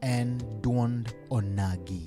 en Duond Onagi.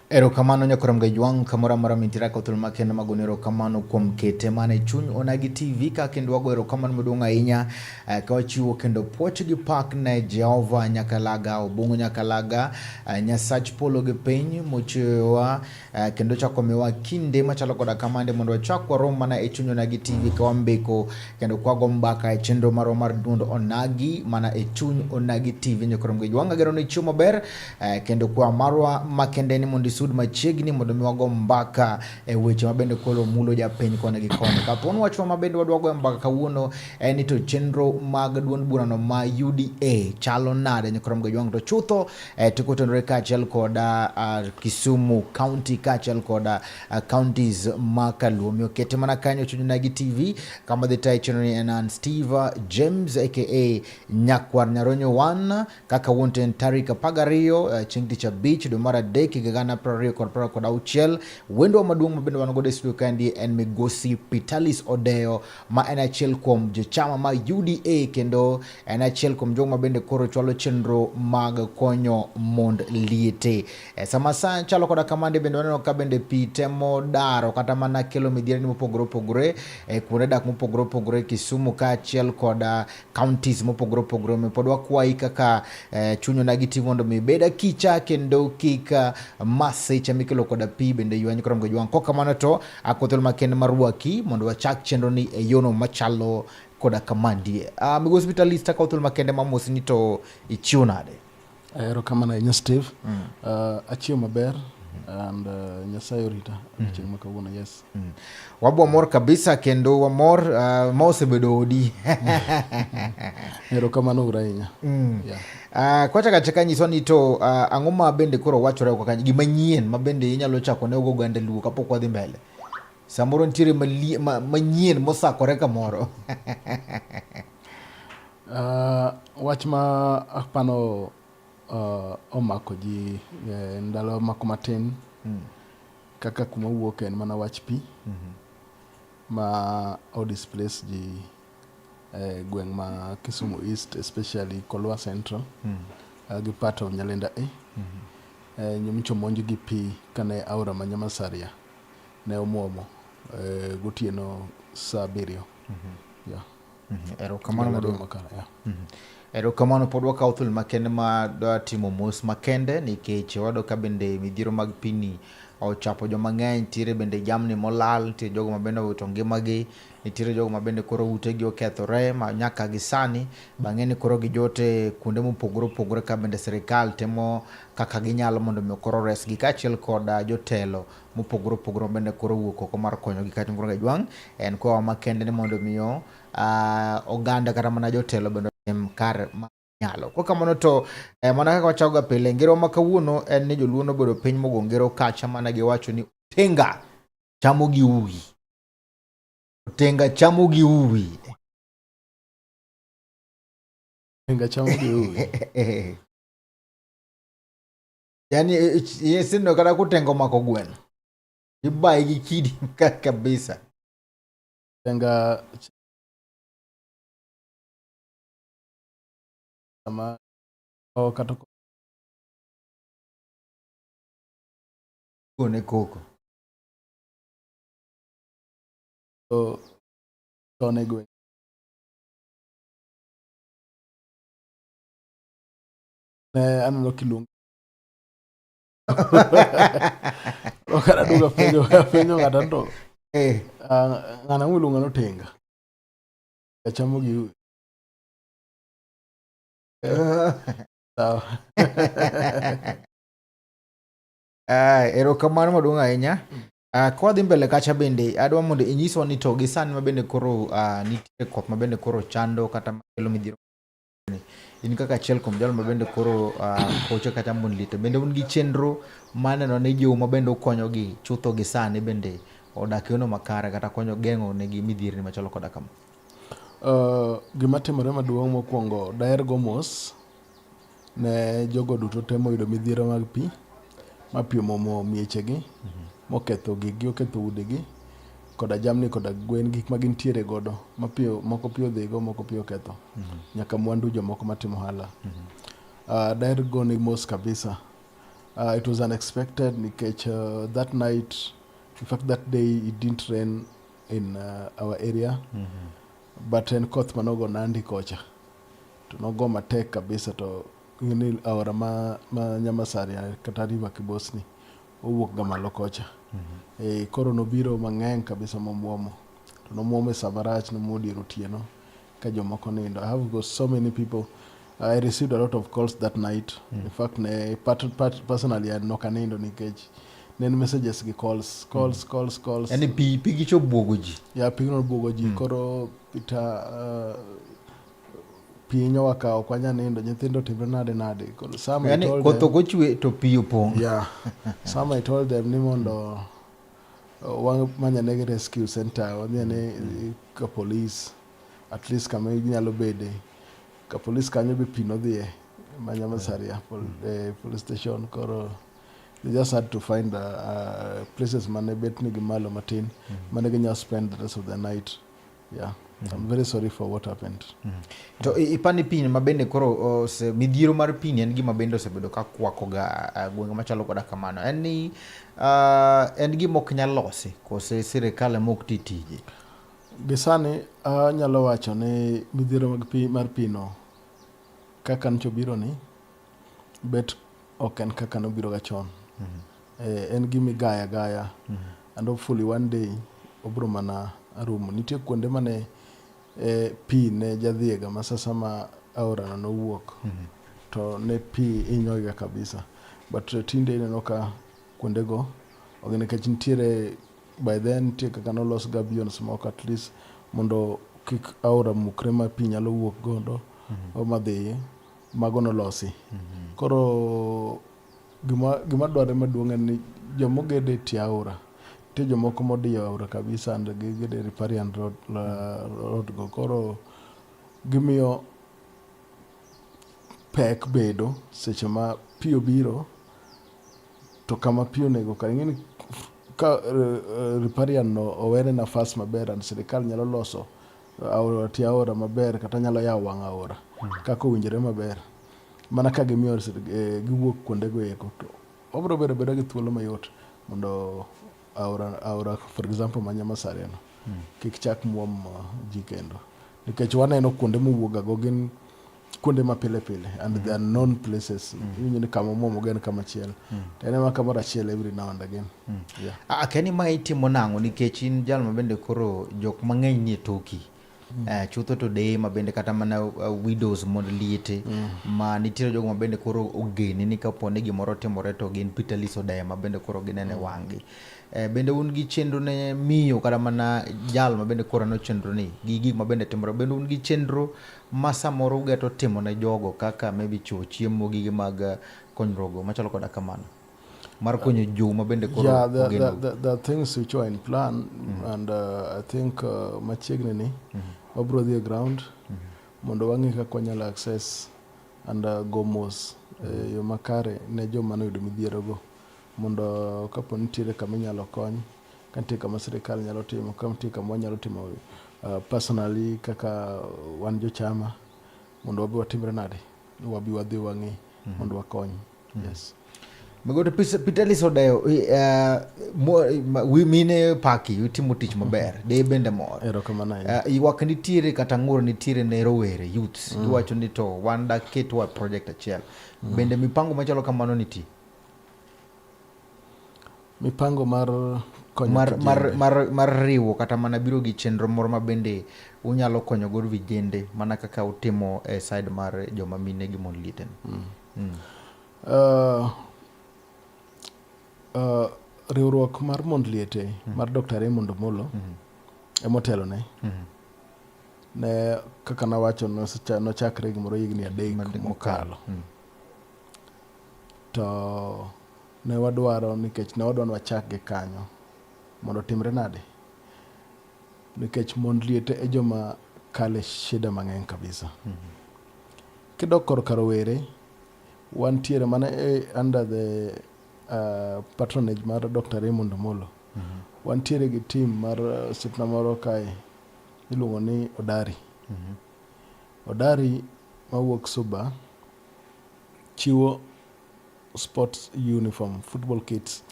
Erokamano nyakoramga yuang kamora mara mintira kotul makenda magone erokamano kuom kete mane Chuny Onagi TV ka kendo wago erokamano maduong' ahinya ka wachiwo kendo puoch gi pak ne Jehova Nyakalaga obungu Nyakalaga Nyasach polo gi piny mochwewa kendo chako miwa kinde machalo koda kamande mondo wachak warom mana e Chuny Onagi TV ka wambeko kendo kwago mbaka e chenro mar Duond Onagi mana e Chuny Onagi TV nyakoramga yuang agero ni chiwo maber kendo kwa marwa makende ni mondo sud machiegni mondo miwago mbaka e weche mabende kolo mulo japiny kone gi kone. Kapon wachwa mabende wadwago mbaka kawuono ni to chenro mag duond burano ma UDA chalo nade nyakoramga yuang to chutho tukotenore kaachiel koda Kisumu County kaachiel koda counties ma Kaluo okete mana kanyo Chuny Onagi TV kama dhi tayo chenro ni en Steve James aka Nyakwar Nyaronyo 1 kaka wonten tarik 12 chieng' tich abich dwe mar adek gana prario kod auchiel wendo maduong' mabende wanogodo e studio kandi en migosi Peterlis Odeyo ma en achiel kuom jochama ma UDA kendo en achiel kuom jogo mabende koro chwalo chenro mag konyo mond liete sama sa chalo koda kamande bende waneno ka bende pi temo daro kata mana kelo midhierni mopogore opogore kuonde dak mopogore opogore Kisumu kaachiel koda counties mopogore opogore pod wakwayi kaka Chuny Onagi TV mondo mi beda kicha kendo kika maseche mikelo koda pi bende yuanyi koramga yuang koka mana to akothol makende marwaki mondo wachak chenro ni e yono machalo koda kamandie migosi Peterlis akothol makende mamos ni to ichiwo nade. Erokamano nya Steve achiwo maber and Nyasaye orita chieng' ma kawuono yes. Wabwa mor kabisa kendo wamor mosebedo odi. Erokamano ahinya. Kwacha chaka nyiso ni to ang'o ma bende koro wachore kaka gima nyien ma bende inyalo chako ne oganda Luo kapok wadhi mbele. Samoro ntiere manyien mosakore kamoro. Wach ma apano omako ji ndalo mako matin kaka kuma wuok en mana wach pi ma displace ji gweng' ma Kisumu East especially Kolwa Central gi part of Nyalenda nyomicho monj gi pi kane aora ma Nyamasaria ne omuomo gotieno saa 7 erokamano maduong' erokamano pod wakawo thuolo makende ma dwa timo mos makende nikech wado ka bende midhiero mag pini ochapo joma ng'eny. Nitiere bende jamni molal, nitie jogo mabende owito ngimagi, nitiere jogo mabende koro utegi okethore ma nyaka gi sani. Bang'e ni koro gijote kuonde mopogore opogore ka bende sirikal temo kaka ginyalo mondo mi koro resgi, kaachiel kod jotelo mopogore opogore bende koro wuok oko mar konyogi. Kata koro Gajwang' en kwa makende ni mondo miyo oganda kata mana jotelo bende otim kar nyalo. Kwa kamano to mana kaka wachaga pile, ngero ma kawuono en ni joluo nobedo piny mogo ngero kacha mana giwacho ni otenga chamo gi uwi. Otenga chamo gi uwi. Otenga chamo gi uwi. Yani yesindo kada kutenga mako gweno. Ibai gi kidi kabisa. Otenga sama kata kone koko. To ne gweno. Ne aneno kilungu. Okara duga penjo ng'ata to. Ng'ana mulunga no tenga. Chamo gi uwi. Sawa. Erokamano maduong' ahinya. Kwa dhi mbele kacha bende adwa mondo inyiswa ni to gi sani mabende koro nitie koth mabende koro chando kata makelo midhiero. In kaka achiel kuom jalo mabende koro koche kata monlite bende un gi chenro maneno ni jo mabende ukonyogi chutho gi sani bende odak yono makare kata konyo geng'o negi midhiero machalo koda kama. Gima timore maduong' mokwongo, daher go mos ne jogo duto temo yudo midhiero mag pi, ma pi omomo miechegi, moketho gigi, oketho udegi, koda jamni koda gwen, gik ma gintiere godo, ma pi moko pi odhigo, moko pi oketho, nyaka mwandu jomoko matimo ohala. Daher go ni mos kabisa. It was unexpected nikech that night, in fact that day it didn't rain in our area, but en koth manogo Nandi kocha, to nogo matek kabisa. To ni aora ma Nyamasari kata river Kibosni owuok ga malo kocha. Koro nobiro mang'eny kabisa momuomo, to nomuomo e samarach, nomuomo dier otieno ka jomoko nindo. I have got so many people. I received a lot of calls that night. In fact, personally I nok anindo nikech nen messages gi calls. Yani pi gicho buogo ji. Ya pi no buogo ji. Koro pi nyowa ka ok wanya nindo, nyithindo timre nade. Koro some I told them. Koth okochwe to pi opong'. Yeah. Some I told them ni mondo manyane rescue center, wanyane ka police, at least kama nyalo bede. Ka police kanyo be pi nodhie Nyamasari police station. Koro they just had to find places mane bet nigi malo matin, mane ginya spend the rest of the night. Yeah. I'm very sorry for what happened. To ipani piny mabende koro midhiero mar piny en gima bende osebedo ka kwakoga gwenge machalo koda kamano. En gima ok nyal losi kose sirikal mok titije. Gisani nyalo wacho ni midhiero mar pino kaka ncho biro ni bet ok en kaka nobiro ga chon. En gimi gaya and hopefully one day obro mana arumo. Nitie kuonde mane pi ne jadhiega masasa ma aora no wuok, to ne pi inyoga kabisa, but tinde ineno ka kuonde go ogene kech nitiere by then nitie kaka nolos gabions moko at least mondo kik aora mukre ma pi nyalo wuok godo o madhi mago nolosi. Koro gima dware maduong' en ni jomogede tie aora, nitie jomoko modiyo aora kabisa and gigede riparian road go. Koro gimiyo pek bedo seche ma pi obiro, to kama pi onego ka ing'eni ka riparian no owene nafas maber and sirikal nyalo loso tie aora maber kata nyalo yawo wang' aora kaka owinjore maber, mana ka gimiyo giwuok kuonde go eko, to obro bedo gi thuolo mayot mondo aora for example ma Nyamasari no kik chak muom ji kendo, nikech waneno kuonde mowuoga go gin kuonde ma pile pile and there are known places ni kama momo gen kama chiel tene ma kamora chiel every now and again yeah. Keni ma itimo nang'o nikech in jal ma bende koro jok mang'eny nie toki chutho to deye ma bende kata mana widows mod liete ma nitiere jogo ma bende koro ogeni ni kapo ni gimoro timore to gin Peterlis Odeyo ma bende koro ginene wang'gi. Bende un gi chenro ne miyo kata mana jal ma bende koro no chenro ni gi gik ma bende timore, bende un gi chenro ma samoro ugeto timo ne jogo kaka maybe chiwo chiemo gige mag konyruogo machalo koda kamano mar konyo jo ma bende koro the things which are in plan and I think machiegni ni wabro dhi ground mondo wang'i kaka wanyalo access and go mos yo makare ne joma noyudo midhiero go mondo kapo nitiere kama inyalo kony ka nitie kama sirikal nyalo timo ka nitie kama wanyalo timo personally kaka wan jochama mondo wabi watimre nade wabi wadhi wang'i mondo wakony. Yes. Migodo Peterlis Odeyo mine paki utimo tich maber de bende mor ywak nitiere kata ng'ur nitiere ne rowere youth iwacho ni to wan da ketwa project achiel bende mipango machalo kamano nitie mipango mar konyo mar riwo kata mana biro gi chenro moro ma bende unyalo konyo godo vijende mana kaka utimo side mar joma mine gi mon liten riwruok mar mond liete mar Dr. Raymond Omolo emotelo ne kaka nawacho nochakre gimoro higni 3 mokalo to ne wadwaro nikech ne wadwaro wachak gi kanyo mondo timre nade nikech mond liete e joma kale shida mang'eny kabisa kidok korka rowere wantiere mana under the patronage mar Dr. Raymond Omolo wantiere gi team mar sipna moro kae iluongo ni Odari mawuok Suba chiwo sports uniform football kits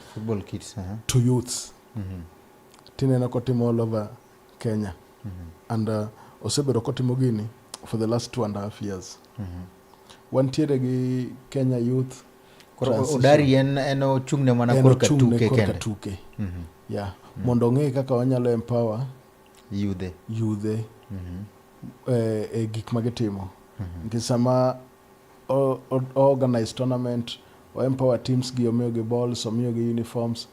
to youths tineno kotimo all over Kenya and osebedo kotimo gini for the last 2.5 years wantiere gi Kenya Youth Odari en ochung'ne mana korka tuke yeah mondo ng'e kaka wanyalo empower yudhe e gik magitimo nikech sama organize tournament o empower teams gi omiyo gi balls omiyo gi uniforms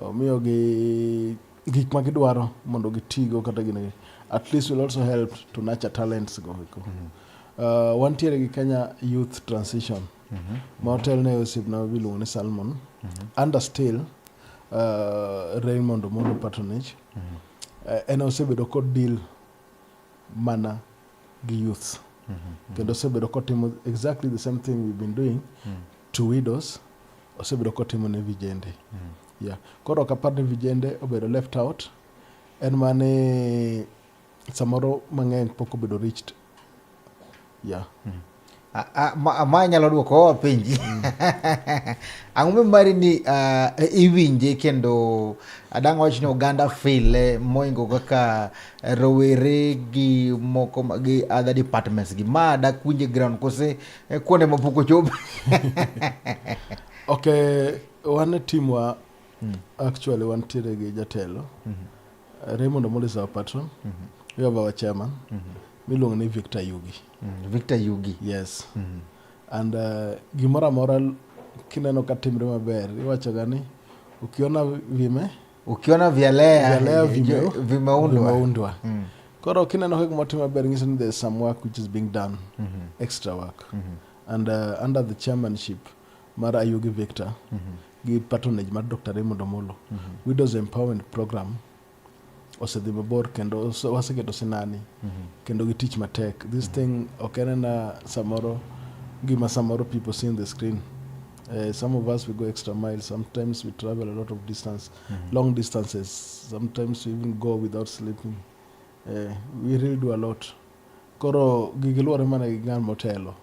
omiyo gi gik magidwaro mondo gitigo kata gine at least will also help to nurture talents go wantiere gi Kenya Youth Transition motel ne osibna biluongo ni Salmon under still Raymond Omolo patronage en osebedo kod deal mana gi youth kendo osebedo kotimo exactly the same thing we've been doing to widows osebedo kotimo ne vijende yeah koro kapar ne vijende obedo left out en mane samoro mang'eny pok obedo reached yeah ma nyalo duoko penji ang'o mari ni iwinje kendo adang' wach ni oganda file moingo kaka rowere gi moko gi other departments gi ma dak winje ground kose kuonde mapoko chopo okay one team wa actually wantiere gi jatelo Raymond Omolo is our patron we have our chairman miluongo ni Victor Yugi yes and gimora mora kineno katimre maber iwacho gani ukiona vyalea vimeundwa koro kineno kaka gimotimo maber ngiso ni there's some work which is being done extra work and under the chairmanship mar Ayugi Victor gi patronage mar Dr. Raymond Omolo widows empowerment program osedhi mabor kendo waseketo sinani kendo gi tich matek this thing okenena samoro gima samoro people see in the screen some of us we go extra miles sometimes we travel a lot of distance long distances sometimes we even go without sleeping we really do a lot koro gigiluore mana gi ng'an motelo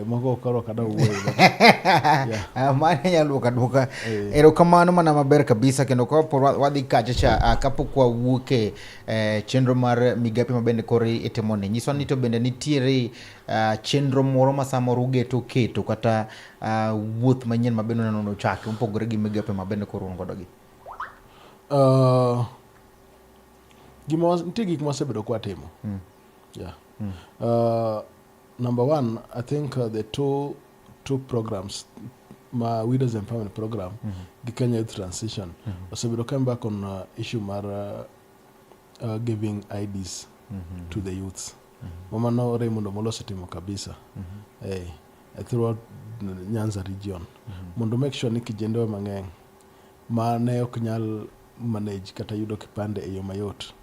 Moko karo kada uwe. Mane nyalo kaduka. Erokamano mana maber kabisa kendo ko wadhi kacha cha kapok wawuoke chenro mar migape mabende kori itimoni. Nyiso ni to bende nitiere chenro moro ma samoro ugeto keto kata wuoth manyien mabende nono chake mopogore gi migape mabende koro ngodo gi. Nitie gik mosebedo kwa timo. Number one, I think the two programs, my Widows Empowerment Program, the Kenya Youth Transition, osebedo come back on issue mar giving IDs to the youths. Mama no Raymond Omolo setimo kabisa. Throughout Nyanza region. Mondo make sure ni kijende mang'eny ma ne ok nyal manage kata yudo kipande e yo mayot.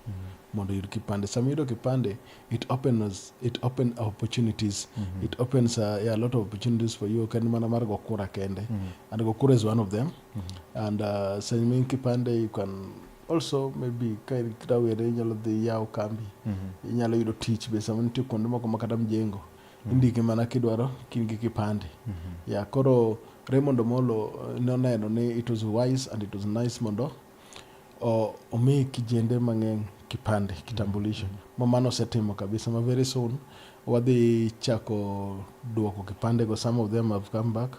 Mondo yud kipande. Sama yudo kipande, it opens opportunities. It opens a lot of opportunities for you. Kan mana mar gokura kende. And gokura is one of them. And saying kipande, you can also maybe kind of where nyalo the yao kambi. Nyalo yudo teach be sama nitie kuonde moko makata mjengo. Indike mana kidwaro kingi kipande. Koro Raymond Omolo noneno ni it was wise and it was nice mondo omi kijende mang'eny kipande kitambulisho. Mamano setimo kabisa ma very soon wadhi chako duoko kipande go. Some of them have come back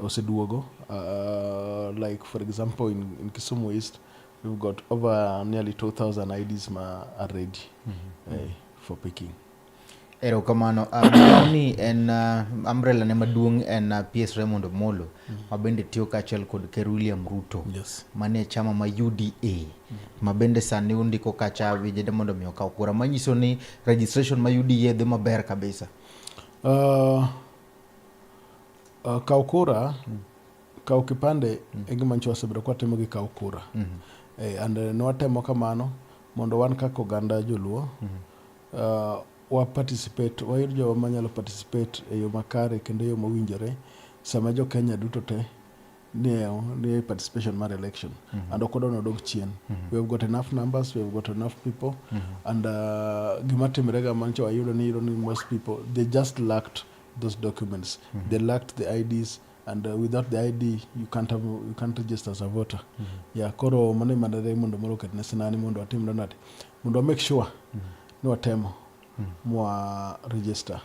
oseduogo. Like for example in Kisumu East we've got over nearly 2,000 IDs are ready for picking. Erokamano. Ni en umbrella ne maduong' en PS Raymond Omolo mabende tiyo kaachiel kod Ker William Ruto. Mane chama ma UDA mabende sani undiko kacha vijende mondo mi okaw kura manyiso ni registration ma UDA dhi maber kabisa. Kaw kura kaw kipande e gima ncho osebedo kwa timo gi kaw kura. And nwatemo kamano mondo wan kaka oganda Joluo wa participate, wayudo jowa manyalo participate e yo makare kendo yo mowinjore sama jo Kenya duto te ni participation mar election. And okodono dog chien. We have got enough numbers, we have got enough people. And gima timrega mancho wayudo ni most people, they just lacked those documents. They lacked the IDs. And without the ID, you can't register as a voter. Koro mane mandare mondo moro ketne sinani mondo atim donate. Mondo make sure no atemo mwa register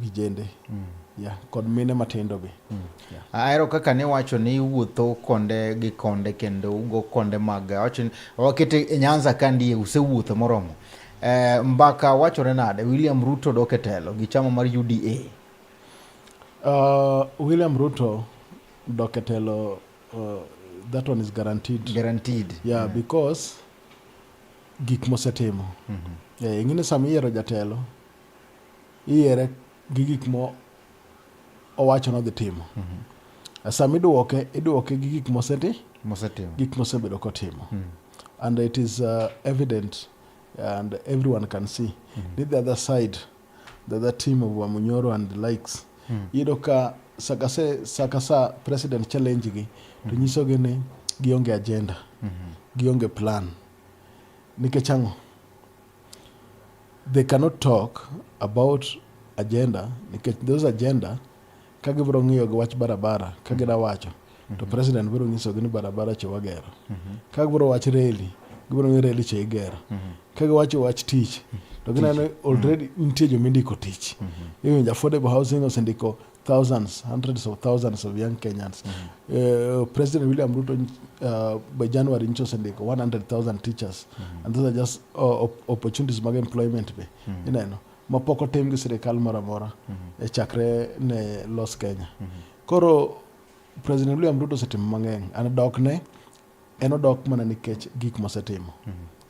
vijende. Kod mine matindo be. Aero kaka ne wacho ni wuotho konde gi konde kendo ugo konde mag wakete Nyanza kandi usewuotho moromo. Mbaka wachore nade William Ruto doketelo gi chama mar UDA. William Ruto doketelo, that one is guaranteed. Because gik mosetimo. Ingine sama iyiero jatelo iyiere gi gik mo owacho no dhi timo. Sama iduoke gi gik mosetimo. Gik mosebedo kotimo. And it is evident and everyone can see. The other side, the other team of Wamunyoro and the likes. Ka sakasa president challenge gi to nyiso gi ni gionge agenda, gionge plan. Nikechango they cannot talk about agenda nikech those agenda kagibro ng'iyo gi wach barabara kagira wacho to president biro nyiso gi ni barabara che wagero. Kagibro wach reli gibro ng'iyo reli che igero. Kagiwacho wach tich to ginano already nitie jomindiko tich. Even affordable housing osendiko hundreds of thousands of young Kenyans. President William Ruto by January ncho osendiko 100,000 teachers. And those are just opportunities mag employment be. Mapoko tim gi sirikal mora e chakre ne Los Kenya. Koro President William Ruto setimo mang'eny. An dokne en odok mana nikech gik mosetimo.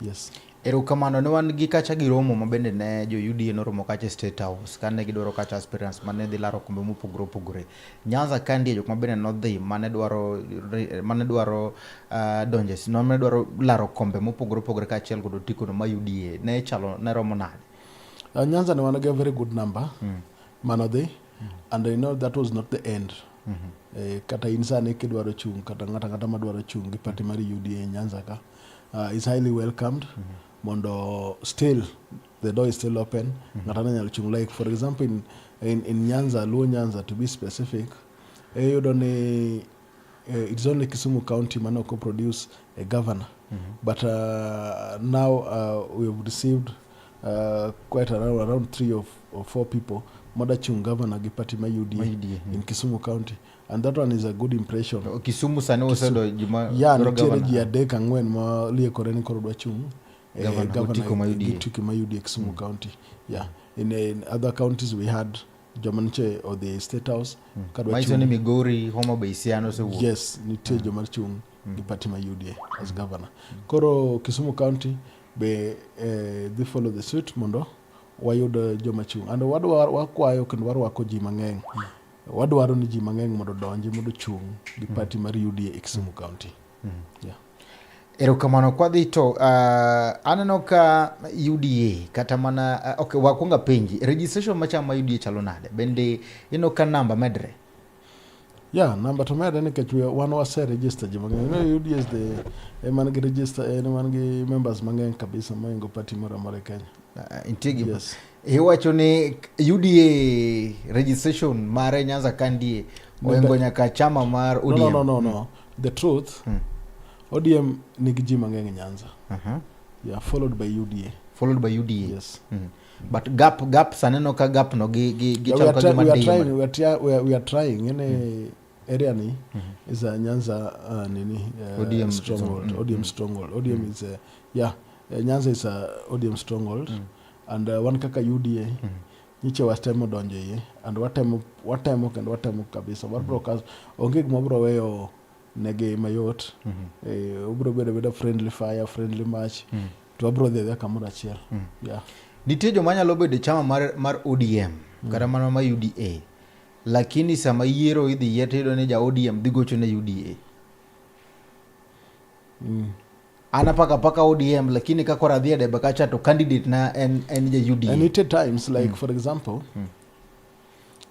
Yes. Erokamano ne wan gi kacha giromo mabende ne jo UDA noromo kacha State House kane gidwaro kacha aspirants mane dhi laro kombe mopogore. Nyanza kandi jok mabende nodhi mane dwaro donjes no mane dwaro laro kombe mopogore kaachiel kod otiko no ma UDA ne chalo ne romo nade. Nyanza ne wan gi a very good number manodhi. And I know that was not the end. Kata insane kidwaro chung kata ngata madwaro chung gi party mar UDA Nyanza ka is highly welcomed. Mondo still the door is still open. Ngatana nyalo chung. Like for example in Nyanza, Luo Nyanza to be specific, it's only Kisumu County manoko produce a governor. But now we have received quite around 3 or 4 people Mother Chung governor Gipati UDA in Kisumu County, and that one is a good impression. Kisumu sano do juma nitiere ji adek ang'wen ma lie koreni koro dwa chung governor Gituki UDA Kisumu County. In other counties we had Jomanche or the State House. Maisoni Migori, Homa Bay, Siano so. Yes, nitie Jomar Chung Gipati UDA as governor. Koro Kisumu County be they follow the suit mondo wayudo joma chung. And wakwayo kendo warwako ji mang'eny. Wadwaro ni ji mang'eny mondo donji mondo chung gi party mar UDA e Kisumu County. Erokamano kwadhi to aneno ka UDA kata mana okay wakunga penji registration machama UDA chalo nade bende ka namba medre. Number to medre nikech wan wase register ji mang'eny. UDA is the man gi register man gi members mang'eny kabisa moingo party moro amora Kenya. Intigi. Yes. Iwacho ni UDA registration mare Nyanza kandie oengo nyaka chama mar ODM. No. The truth ODM nigi ji mang'eny Nyanza. Followed by UDA. Followed by UDA. Yes. But gap saneno ka gap no gi chama ka we are trying in area ni is a Nyanza ODM stronghold. ODM stronghold. ODM is Nyanza is a ODM stronghold. And one kaka UDA niche wastemo donje ye and watemo kabisa war brokers onge gmobro weyo nege mayot ubro bedo friendly fire friendly match to abro the kamora chiel. Nitie joma nyalo bedo chama mar ODM kata mana ma UDA lakini sama yiero idhi yetedo ne ja ODM dhi gocho ne UDA. Ana paka ODM lakini kakora dhiede bakacha to candidate na en ja UDA. And it at times like for example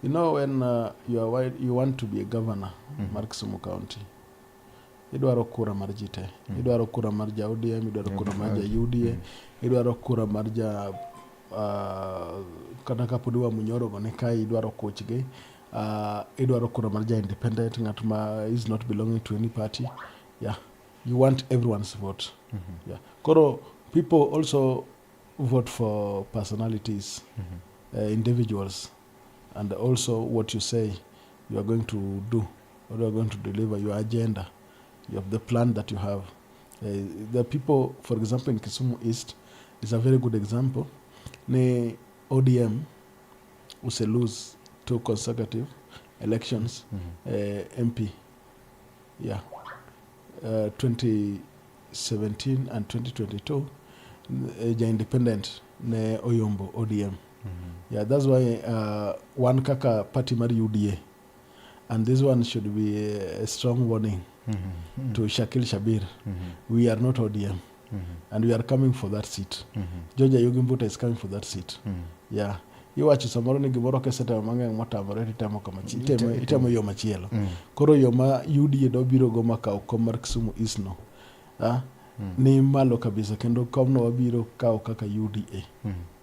you know when you want to be a governor mar Kisumu County idwaro kura mar jite idwaro kura mar ja ODM idwaro kura mar ja UDA idwaro kura mar ja kata kapudwa munyoro gone kai idwaro coachge idwaro kura mar ja independent ngat ma is not belonging to any party. You want everyone's vote. Koro people also vote for personalities, individuals, and also what you say you are going to do, or you are going to deliver your agenda. You have the plan that you have. The people, for example, in Kisumu East is a very good example. Ne ODM who lose 2 consecutive elections, MP. 2017 and 2022 ja independent ne oyombo ODM. That's why one kaka party mar UDA and this one should be a strong warning to Shakil Shabir. We are not ODM and we are coming for that seat. Georgia Yugimbuta is coming for that seat. Iwacho samoro ni gimoro keseta mang'eny motamore titemo itemo yo machielo. Koro yo ma UDA do biro go makao kom mar Kisumu East no. Ni malo kabisa kendo komno wabiro kao kaka UDA.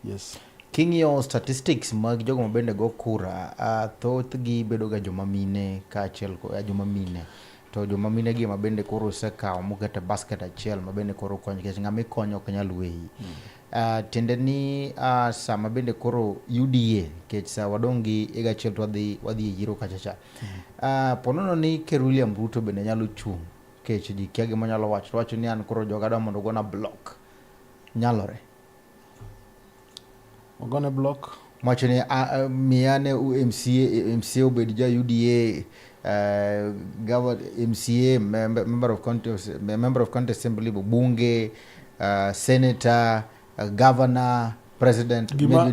Yes. King'yo statistics mag jogo mabende go kura thoth gi bedo ga joma mine ka achiel ko joma mine. To joma mine gi mabende koro sekao mokete basket achiel mabende koro konyo kech ng'ama ikonyo ok nyal weyi. Tiende ni sama bende koro UDA kech sa wadongi ega chiel to wadhi yiro kachacha. Ponono ni Ker William Ruto bende nyalo chung kech ji kiage manyalo wacho ni an koro jogada mondo gona block nyalore. Ogone block Macho ni miane MCA obed ja UDA MCA member of county assembly bunge senator governor president gima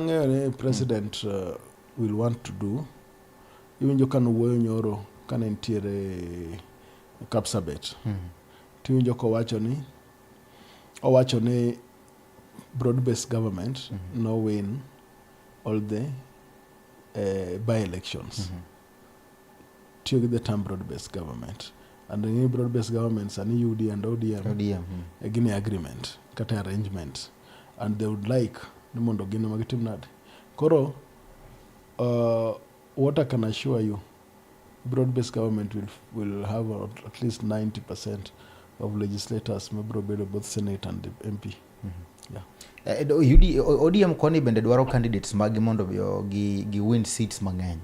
ng'ere president will want to do iwinjo kan wuoyo nyoro kana ntiere Kapsabet tiwinjo ko owacho ni broad-based government no win all the by elections. Tiyo gi the term broad-based government and the broad based governments and UDA and ODM gini agreement kata arrangement, and they would like ni mondo gini magitim nade. Koro what I can assure you, broad-based government will have at least 90% of legislators, both Senate and the MP. Yeah. ODM koni bende dwaro candidates magi mondo gi win seats mang'eny.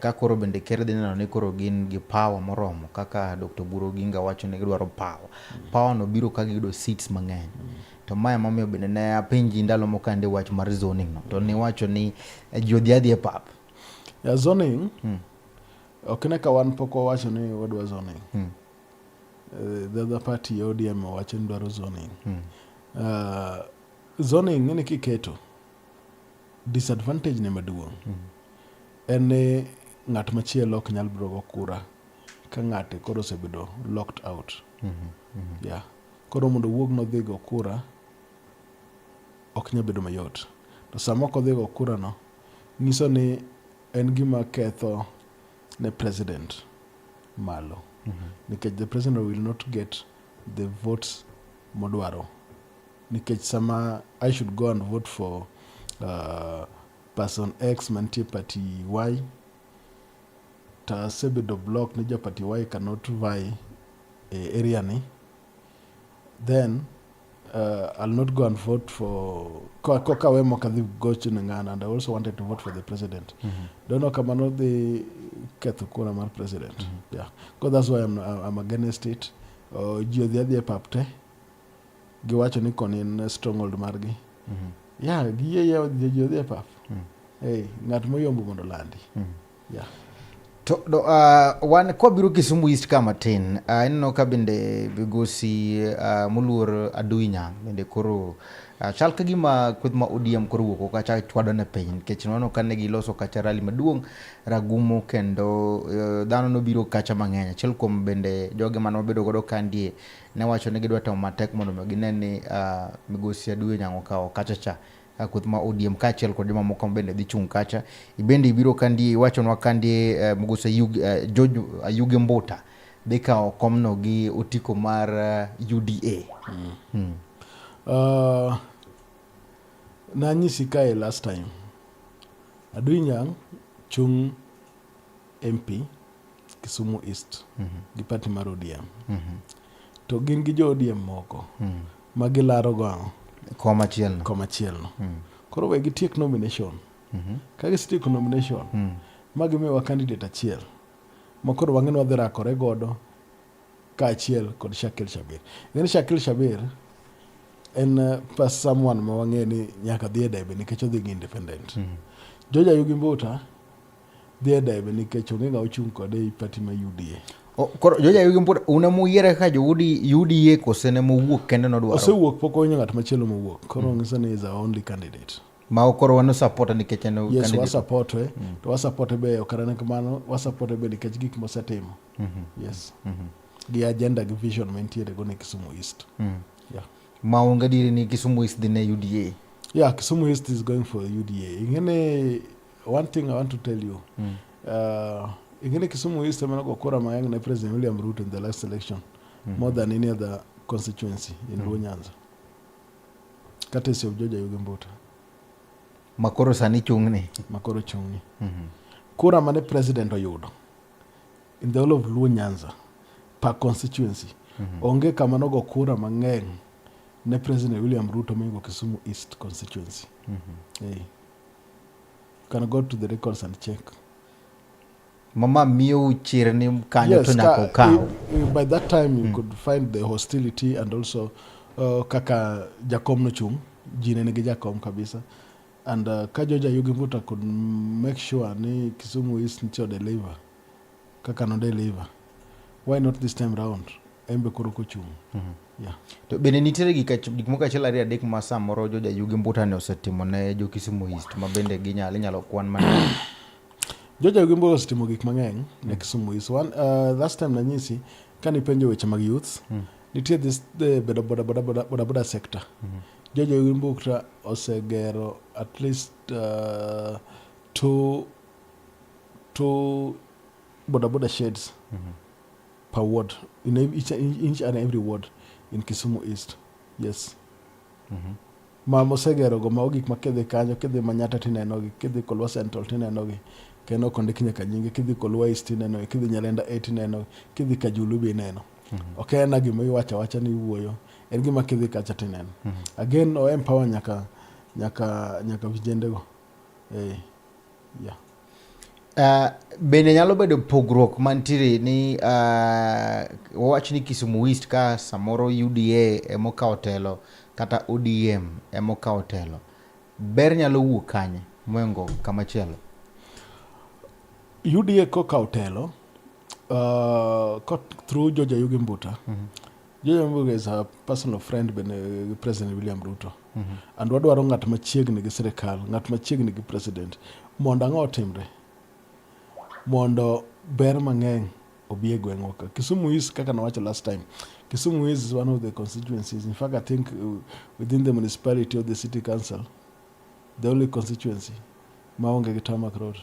Ka koro bende ker dhi neno ni koro gin gi power moromo kaka Dr. Buro Ginga wacho ni gidwaro power. Power no biro ka giyudo seats mang'eny. To maya mamiyo bende ne apinji ndalo mokande wach mar zoning no. To ni wacho ni ji odhi e pap. Yeah, zoning. Okay, ka wan poko wacho ni wadwa zoning. The other party ODM wacho ni dwaro zoning. Zoning ng'eni kiketo disadvantage ne maduong'. En ng'at machielo ok nyal biro go kura ka ng'ate koro osebedo locked out. Yeah. Koro mondo wuog no dhi go kura ok nyal bedo mayot. To sama ok odhi go kura no nyiso ni en gima ketho ne president malo. Nikech the president will not get the votes modwaro. Nikech sama I should go and vote for person X mantie party Y, ta sebedo block ni ja party Y cannot vie area ni, then I'll not go and vote for koka wemo kadhi gochu ngana, and I also wanted to vote for the president. Don't know kama no the ketho kura mar president. Yeah, because that's why I'm against it. Jio the papte giwacho ni koni en stronghold margi. Yeah, giye jio the pap. Hey, ngat moyombo mondo landi. Yeah. To wan ko biro Kisumu East kama tin. Inno ka bende bigosi muluor aduinya bende koro chal ka gima kweth ma ODM koro wuok ka cha chwado ne piny kech nono kane giloso kacha rally maduong' ragumo kendo dhano no biro kacha mang'eny. Achiel kuom bende joge man mabedo godo kandie ne wacho ni gidwa timo matek mondo ginene migosi aduinya okawo kacha cha kweth ma ODM ka achiel kod mamoko bende dhi chung' kacha. Ibende ibiro kandie wachonwa kandie migosi George Ayuge Mbota dhi kawo komno gi otiko mar UDA. Nanyisi kae last time Aduinya chung MP Kisumu East gi party mar ODM. To gin gi jo ODM moko magilaro go koma chielno. Koro we gitiek nomination. Ka gitiek nomination magimiwa candidate achiel makoro wang'eni wadhi rakore godo ka achiel kod Shakil Shabir. Ng'eni Shakil Shabir en someone ma wang'eni nyaka dhi e debe nikech odhi gi independent. George Ayuge Mbota dhi e debe nikech ong'e ga ochung' kode e party ma UDA. Koro George Ayuge Mbota unamuyiere ka jo UDA kose ne mowuok kendo nodwaro. Osewuok pok onyo ng'at machielo mowuok. Koro ng'iso ni is our only candidate. Ma okoro wano support nikech en candidate. Yes, wa support to wa support be okarane kamano, wa support be nikech gik mosetimo. Yes. Gi agenda gi vision mantiere go ne Kisumu East. Yeah. Maonge diri ni Kisumu East dine UDA. Yeah, Kisumu East is going for UDA. Ingene one thing I want to tell you. Ingene Kisumu East go kura mayang na President William Ruto in the last election more than any other constituency in Luo Nyanza. Courtesy of George Ayuge Mbota. Makoro sani chung'ni. Makoro chung'ni. Kura mane president oyudo in the whole of Luo Nyanza per constituency. Onge kama nogo kura mang'eny ne President William Ruto mengo Kisumu East constituency. Hey. You can go to the records and check. Mama miyo chirni kanyo to nyako kao. By that time you could find the hostility and also kaka Jakom no chung, jine nege Jakom kabisa. And ka George Ayuge Mbota could make sure ni Kisumu East ncho deliver. Kaka no deliver. Why not this time round? Embe kuruko chung. Yeah. To bene nitere gik moko achiel ariyo adek ma samoro George Ayuge Mbota ne osetimo ne jo Kisumu East ma bende ginyalo kwan mana. George Ayuge Mbota osetimo gik mang'eny ne Kisumu East. Last time nanyisi kani penjo weche mag youth nitie this the boda sector. George Ayuge Mbota osegero at least two boda sheds per ward, in each and every ward in Kisumu East. Yes. Ma mosegero go ma gik makidhi kanyo, kidhi Manyata tinenogi, kidhi Kolwa Central tinenogi, kendo kondik nyaka nyingi, kidhi Kolwa East tinenogi, kidhi Nyalenda A tinenogi, kidhi Kajulu be ineno. Ok en gima iwacho awacha ni iwuoyo, en gima kidhi kacha tineno. Again, o empower nyaka vijende go. Yeah. Bende nyalo bedo pogruok mantiere ni wawach ni Kisumu East ka samoro UDA emokawo telo kata ODM emokawo telo, ber nyalo wuok kanye mwengo kamachielo? UDA kokawo telo through George Yugi Mbuta. George Mbuta is a personal friend with President William Ruto. And wadwaro ng'at machiegni gi sirikal, ng'at machiegni gi president, mondo ang'o otimre, mondo ber mang'eny obi e gweng'wa ka. Kisumu East, kaka nawacho last time, Kisumu East is one of the constituencies. In fact, I think within the municipality of the city council, the only constituency maonge gi tarmac road.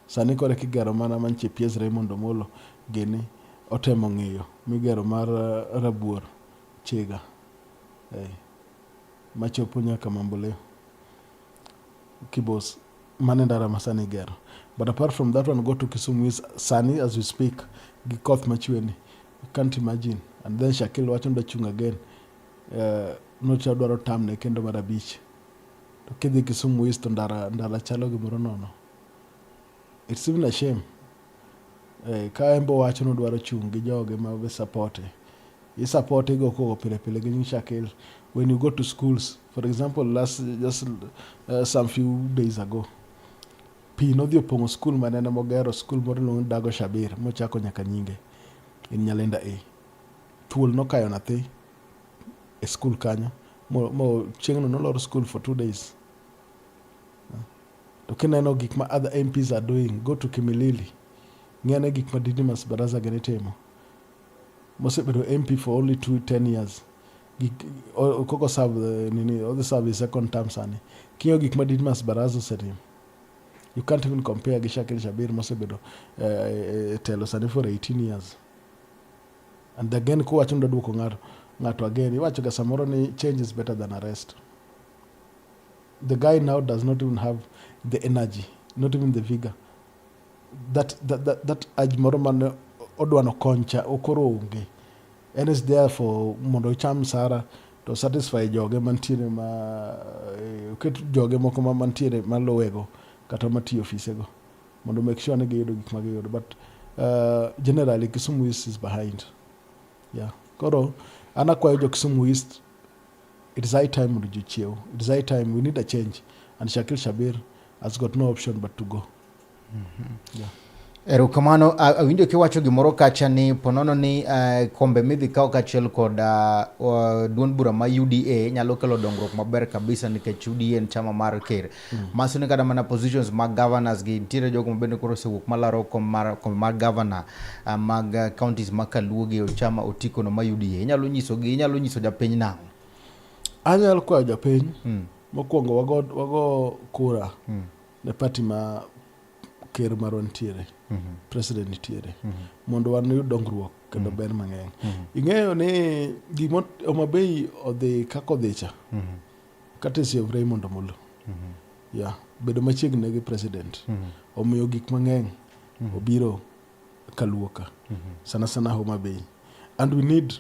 Sani kore kigero mana manche Pies Raymond Omolo gini otemo ng'iyo migero mar Rabuor Chega machopo nyaka Mamboleo Kibos mane ndara masani gero. But apart from that one, go to Kisumu East sani as we speak gi koth machweni, you can't imagine. And then Shakil wacho ndo chung again, nocha dwaro tamne kendo mar abich, to kidhi Kisumu East ndara chalo gimoro nono. It's even a shame. Ka embo wacho no dwaro chung gi joge ma be support. I support go ko pile gi Shakil. When you go to schools, for example, some few days ago, Pino dio pongo school manene mogero school moro no Dago Shabir mochako nyaka nyinge in Nyalenda A. Thuol no kayo nathi e school kanyo mo chieng'no nolor school for 2 days. To kineno gik ma other MPs are doing, go to Kimilili, ng'ene gik ma Didmus Baraza gene timo. Mosebedo MP for only 10 years. Koko serve all the service second term sani. Kinyo gik ma Didmus Baraza osetimo. You can't even compare gi Shakil Shabir mosebedo telo sani for 18 years. And again, ko wacho ndo duoko ng'ato again, iwacho ga samoro ni change is better than arrest. The guy now does not even have the energy, not even the vigor. That ajmoro man odwano koncha okoro onge. And is there for mondo cham sara to satisfy joge mantiere ket joge moko ma mantiere malowego kata matiyo ofisego mondo make sure ni giyudo gik ma giyudo. But generally Kisumu East is behind. Yeah. Koro anakwayo jo Kisumu East, it is high time mondo jichiew. It is high time, we need a change. And Shakil Shabir has got no option but to go. Yeah. Erokamano, awinjo kiwacho gimoro kacha ni ponono ni kombe midhi kao kachiel kod duond bura ma UDA nyalo kelo dongruok maber kabisa nikech UDA en chama mar ker. Maso ni kada mana positions mag governors gi ntiere jogo mabende koro sewuok malaro kom mar governor mag counties ma Kaluo gi chama otiko no ma UDA. Inyalo nyiso japiny nang'o? Anyalo kwayo japiny mokwongo wago kura ne party ma ker marwa ntiere, president ntiere, mondo wan yud dongruok kendo ber mang'eny. Ing'eyo ni gimo Homabay odhi kako dhicha courtesy of Raymond Omolo. Yeah, bedo machiegni gi president omiyo gik mang'eny obiro Kaluo ka, sana Homabay. And we need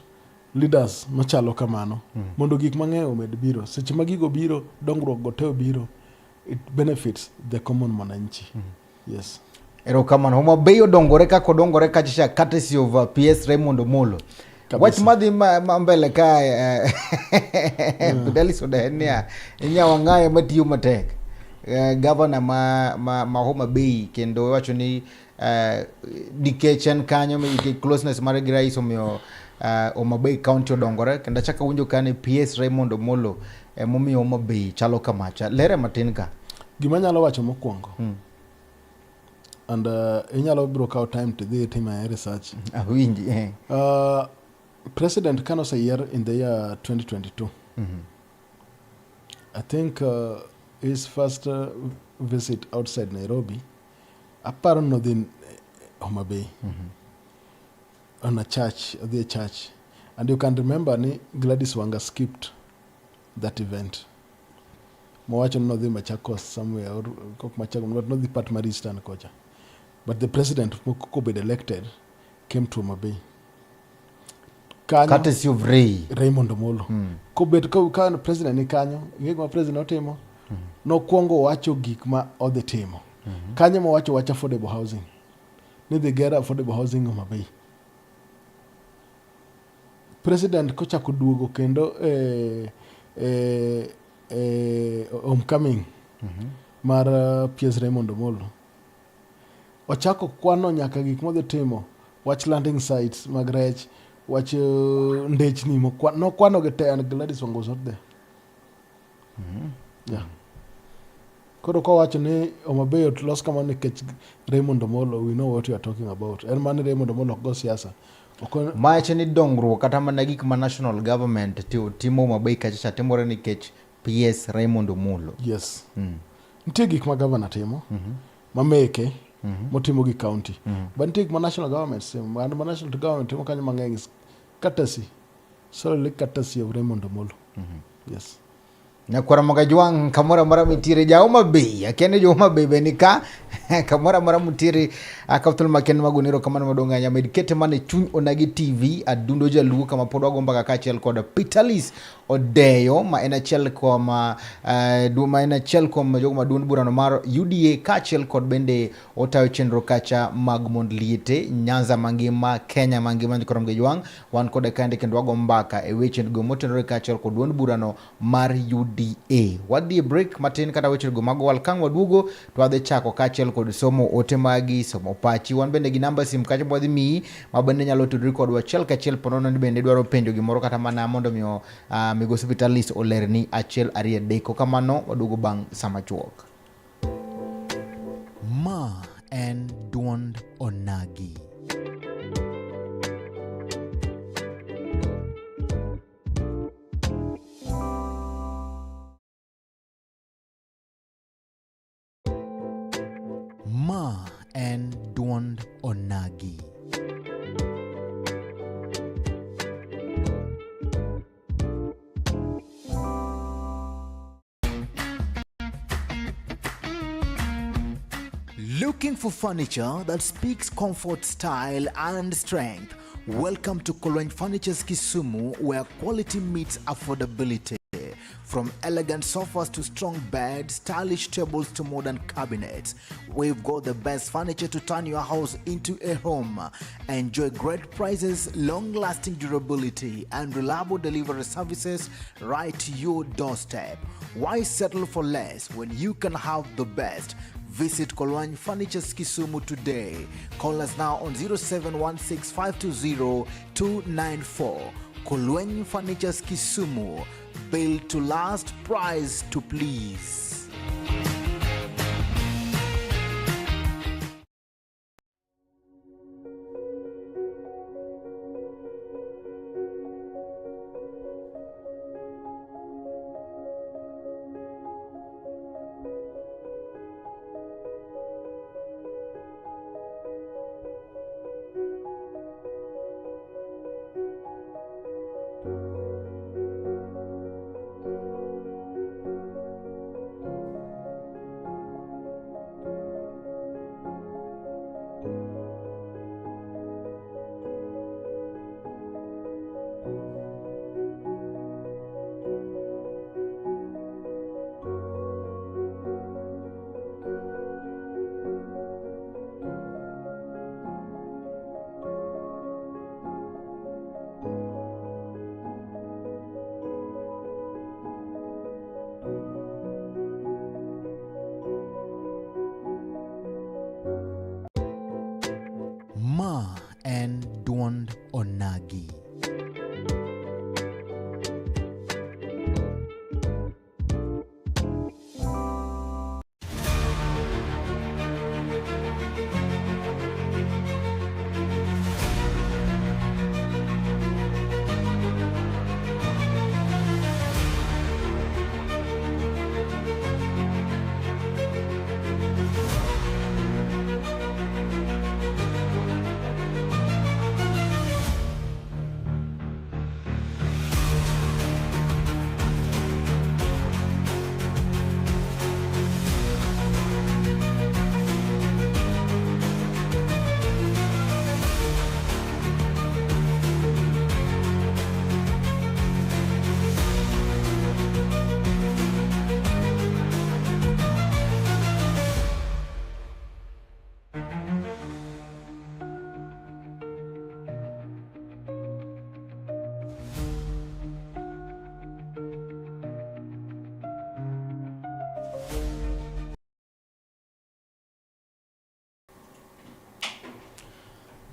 leaders machalo kamano mondo gik mang'eny omed biro. Seche ma gigo biro, dongruok go te obiro, it benefits the common mwananchi. Yes. Erokamano, Homabay odongore kako dongore kacha courtesy of PS Raymond Omolo. Wach madhi mbele ka Peterlis Odeyo inya wang'ayo matiyo matek. Governor ma Homabay kendo wacho ni nikech en kanyo closeness mar gi rais omiyo Homabay County odongore, kendo achaka winjo kane PS Raymond Omolo momiyo Homabay chalo kamacha. Lere matin ka. Gima nyalo wacho mokwongo. And inyalo biro kawo time to do my research. Awinji. President Kano Sayer in the year 2022. I think his first visit outside Nairobi, apparently in Homabay. on a church, the church. And you can remember ni Gladys Wanga skipped that event. Mowacho no dhi Machakos somewhere or Machakos, but not the part mar Eastern kocha. But the president who could be elected came to Mabei. Courtesy of Raymond Omolo. Kobet ka president ni kanyo, gik ma president otimo, nokwongo wacho gik ma odhi timo. Kanyo ma wacho affordable housing. Ni dhi gero affordable housing Mabei. President kochako duogo kendo homecoming mar Piers Raymond Omolo. Ochako kwano nyaka gik modhi timo, wach landing sites mag rech, wach ndechni nokwano gi te, and Gladys Wanga was not there. Yeah. Koro kowacho ni Homabay otlos kamano nikech Raymond Omolo, we know what you are talking about. En mane Raymond Omolo ok go siasa. Mache ni dongruok kata mana gik ma national government timo Homabay kacha timore nikech PS Raymond Omolo. Yes. Nitie gik ma governor timo, mameke, motimo gi county. But nitie gik ma national government timo, and ma national government timo kanyo mang'eny courtesy, solely courtesy of Raymond Omolo. Yes. Nyakwara magajwang kamora mara mitire ja Homabay, akene jo Homabay benika kamora mara mutire akafutul maken maguniro kamano madonga nya medkete mane Chuny Onagi TV Adundo Jaluo kama podwa gomba kakachiel kod Peterlis Odeyo ma en achiel kuom jogo maduond burano mar UDA kachiel kod bende otayo chenro kacha mag mond liete Nyanza mangima, Kenya mangima. Koro magajwang wan kod kande kendo wagombaka e weche go motenore kachiel kod duond burano mar UDA. Wadhi break matin kata weche go mago wal kang waduogo to wadhi chako kachiel kod somo ote magi, somo pachi. Wan bende gi namba sim kacha bwadhi mi ma bende nyalo tudri kod wachiel kachiel ponono ni bende dwaro penjo gimoro kata mana mondo miyo migosi Peterlis olerni achiel ariyo deko kamano waduogo bang' sama chuok. Ma en duond Onagi. Ma en duond Onagi. Looking for furniture that speaks comfort, style, and strength? Welcome to Kolweny Furniture's Kisumu, where quality meets affordability. From elegant sofas to strong beds, stylish tables to modern cabinets, we've got the best furniture to turn your house into a home. Enjoy great prices, long-lasting durability, and reliable delivery services right to your doorstep. Why settle for less when you can have the best? Visit Kolweny Furniture's Kisumu today. Call us now on 0716-520-294. Kolweny Furniture's Kisumu. Built to last, price to please.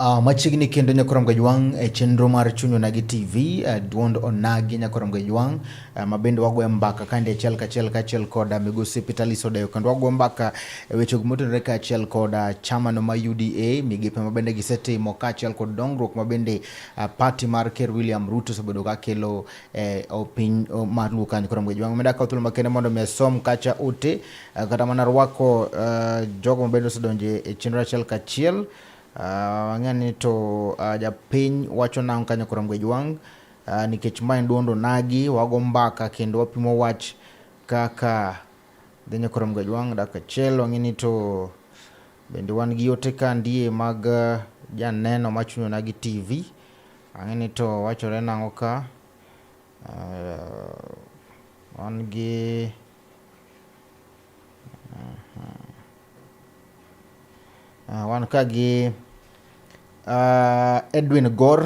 Machiegni kendo nyakoram gajwang chenro mar Chuny Onagi TV Duond Onagi nyakoram gajwang mabende wagoye mbaka kande achiel kachiel koda migosi Peterlis Odeyo kendo wagoye mbaka weche motenore kachiel koda chamano ma UDA migepe mabende gisetimo kachiel kod dongruok mabende party mar Ker William Ruto osebedo ka kelo piny mar Luo kanyo koram gajwang meda ka thuolo makende mondo mesom kacha ote kata mana rwako jogo mabende osedonje e chenro achiel kachiel. Ngani to japiny wacho nang kanyo koram gajwang nikech ma en Duond Onagi wago mbaka kendo wapimo wach kaka dhenyo koram gajwang dak achiel wang'eni to bende wan gi ote kandie mag janeno mar Chuny Onagi TV ang'eni to wachore nang'o ka wan gi wan ka gi Edwin Gor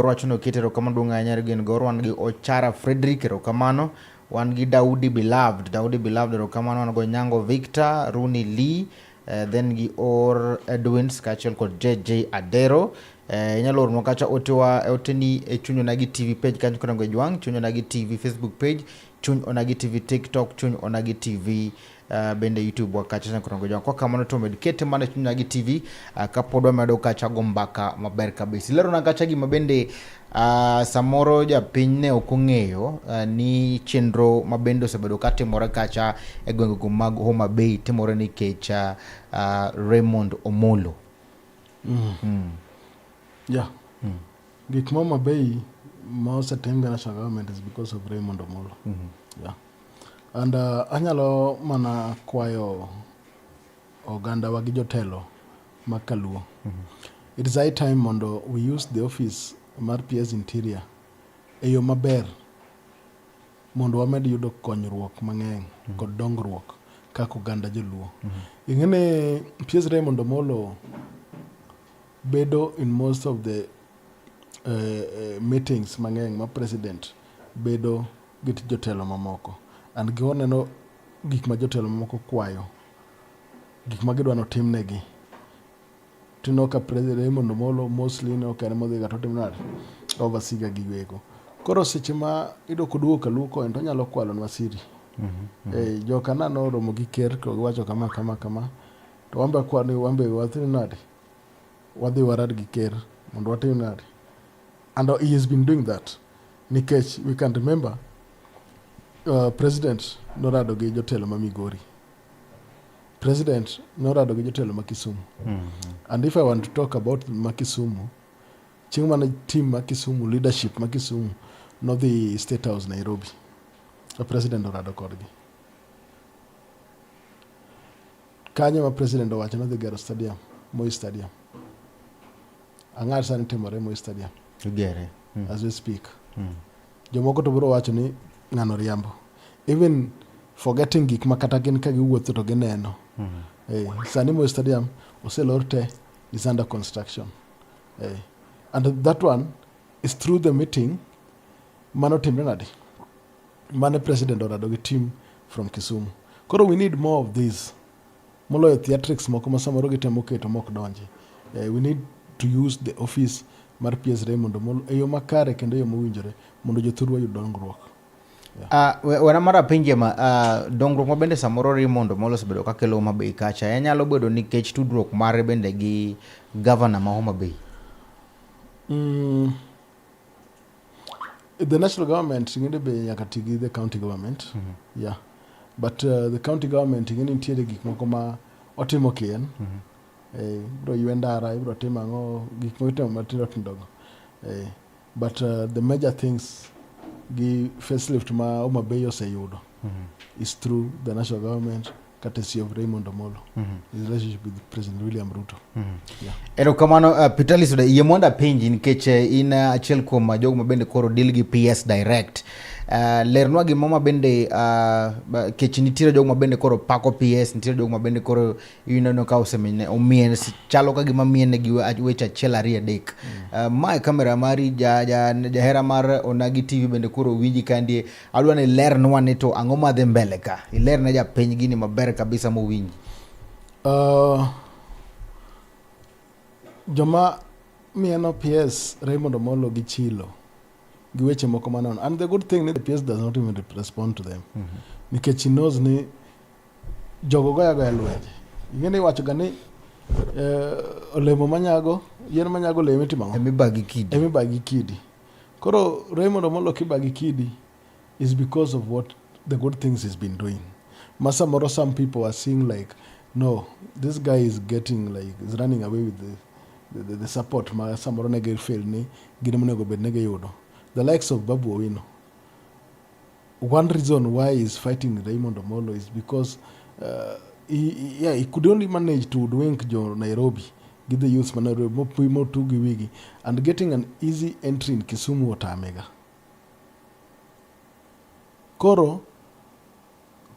wacho ni okete erokamano duong' ahinya Edwin Gor. Wan gi Ochara Frederick erokamano. Wan gi Daudi Beloved erokamano. Wan go Nyango Victor, Rooney Lee, then gi Or Edwins kachiel kod JJ Adero. Inyalo orno kacha oteni e Chuny Onagi TV page kanyo koram gajwang, Chuny Onagi TV Facebook page, Chuny Onagi TV TikTok, Chuny Onagi TV bende YouTube wakacha koram gajwang. Kwa kamano to med kete mana Chuny Onagi TV kapod wamedo kacha go mbaka maber kabisa. Lero na kacha gima bende samoro japiny ne ok ong'eyo ni chenro mabende osebedo ka timore kacha e gwenge mag Homa Bay timore nikech Raymond Omolo. Yeah. Gik Homa Bay ma osetim gi national government is because of Raymond Omolo. Yeah. And anyalo mana kwayo oganda wa gi jotelo makaluo. It is high time mondo we use the office mar PS Interior e yo maber mondo wamed yudo konyruok mang'eny kod dongruok kaka oganda joluo. Ing'ene PS Raymond Omolo bedo in most of the meetings mang'eny ma president bedo gi jotelo mamoko and giwaneno gik ma jotelo mamoko kwayo, gik ma gidwa notimnegi. Tino ka President Raymond Omolo mostly ne okere modhi ga totim nade overseega giwego. Koro seche ma ido koduogo kaluo ko ento nyalo kwalo nwa siri. Joka nano romo gi ker ko giwacho kama to wambe kwani wambe wathini nade wadhi warad gi ker mondo watim nade. And he has been doing that nikech we can remember president norado gi jotelo ma Migori, president norado gi jotelo ma Kisumu. And if I want to talk about ma Kisumu, chieng' mana team ma Kisumu, leadership ma Kisumu no the State House Nairobi, the president orado kodgi kanyo ma president owacho no dhi gero stadium, Moi Stadium. Ang'ar sani timore Moi Stadium Gere as we speak. Jomoko to biro wacho ni ng'ano riambo, even forgetting gik makata gin ka giwuotho to gineno. Sani Moi Stadium oselor te is under construction. And that one is through the meeting mano timre nade mane president orado gi team from Kisumu. Koro we need more of these moloyo theatrics moko ma samoro gitemo keto mok donji. We need to use the office mar PS Raymond Omolo e yo makare kendo yo mowinjore mondo jothurwa yud dongruok. Wana mara pinje ma dongruok ma bende samoro Raymond Omolo osebedo ka kelo Homa Bay kacha nyalo bedo nikech tudruok mare bende gi governor ma Homa Bay. The national government ingene be nyaka tigi the county government. Yeah. But the county government ingene nitiere gik moko ma otimo kien. Bro yuendara bro timo ang'o gik moko matindo tindogo. But the major things gi facelift ma Homa Bay oseyudo is through the national government courtesy of Raymond Omolo. His relationship with President William Ruto. Erokamano Peterlis Odeyo yie monda pinji nikech in achiel kuom jogo mabende koro deal gi PS direct. Lernwa gi mama bende kech nitiere jogo mabende koro pako PS, nitiere jogo mabende koro ineno ka osemene omien chalo ka gima miene gi weche achiel ariyo adek. Mae kamera mari jahera mar Onagi TV bende koro winji kandie adwa ni lernwa ni to ang'o madhi mbele ka ilerne japiny gini maber kabisa mowinji. Joma mieno PS Raymond Omolo gi chilo gi weche moko manono, and the good thing ni the PS does not even respond to them nikech he knows ni jogo goya lwenje. Ing'eni iwacho ga ni olemo manyago yien manyago olemo itimo emibagi kidi. Koro Raymond Omolo kibagi kidi is because of what the good things he's been doing. Masamoro some people are seeing like, no, this guy is getting like, is running away with the support. Masamoro nege fail ni ginemonego bed nege yudo. The likes of Babu Owino. One reason why he's fighting Raymond Omolo is because he could only manage to drink jo Nairobi, give the youth Nairobi more to wigi, and getting an easy entry in Kisumu or Tamega. Koro,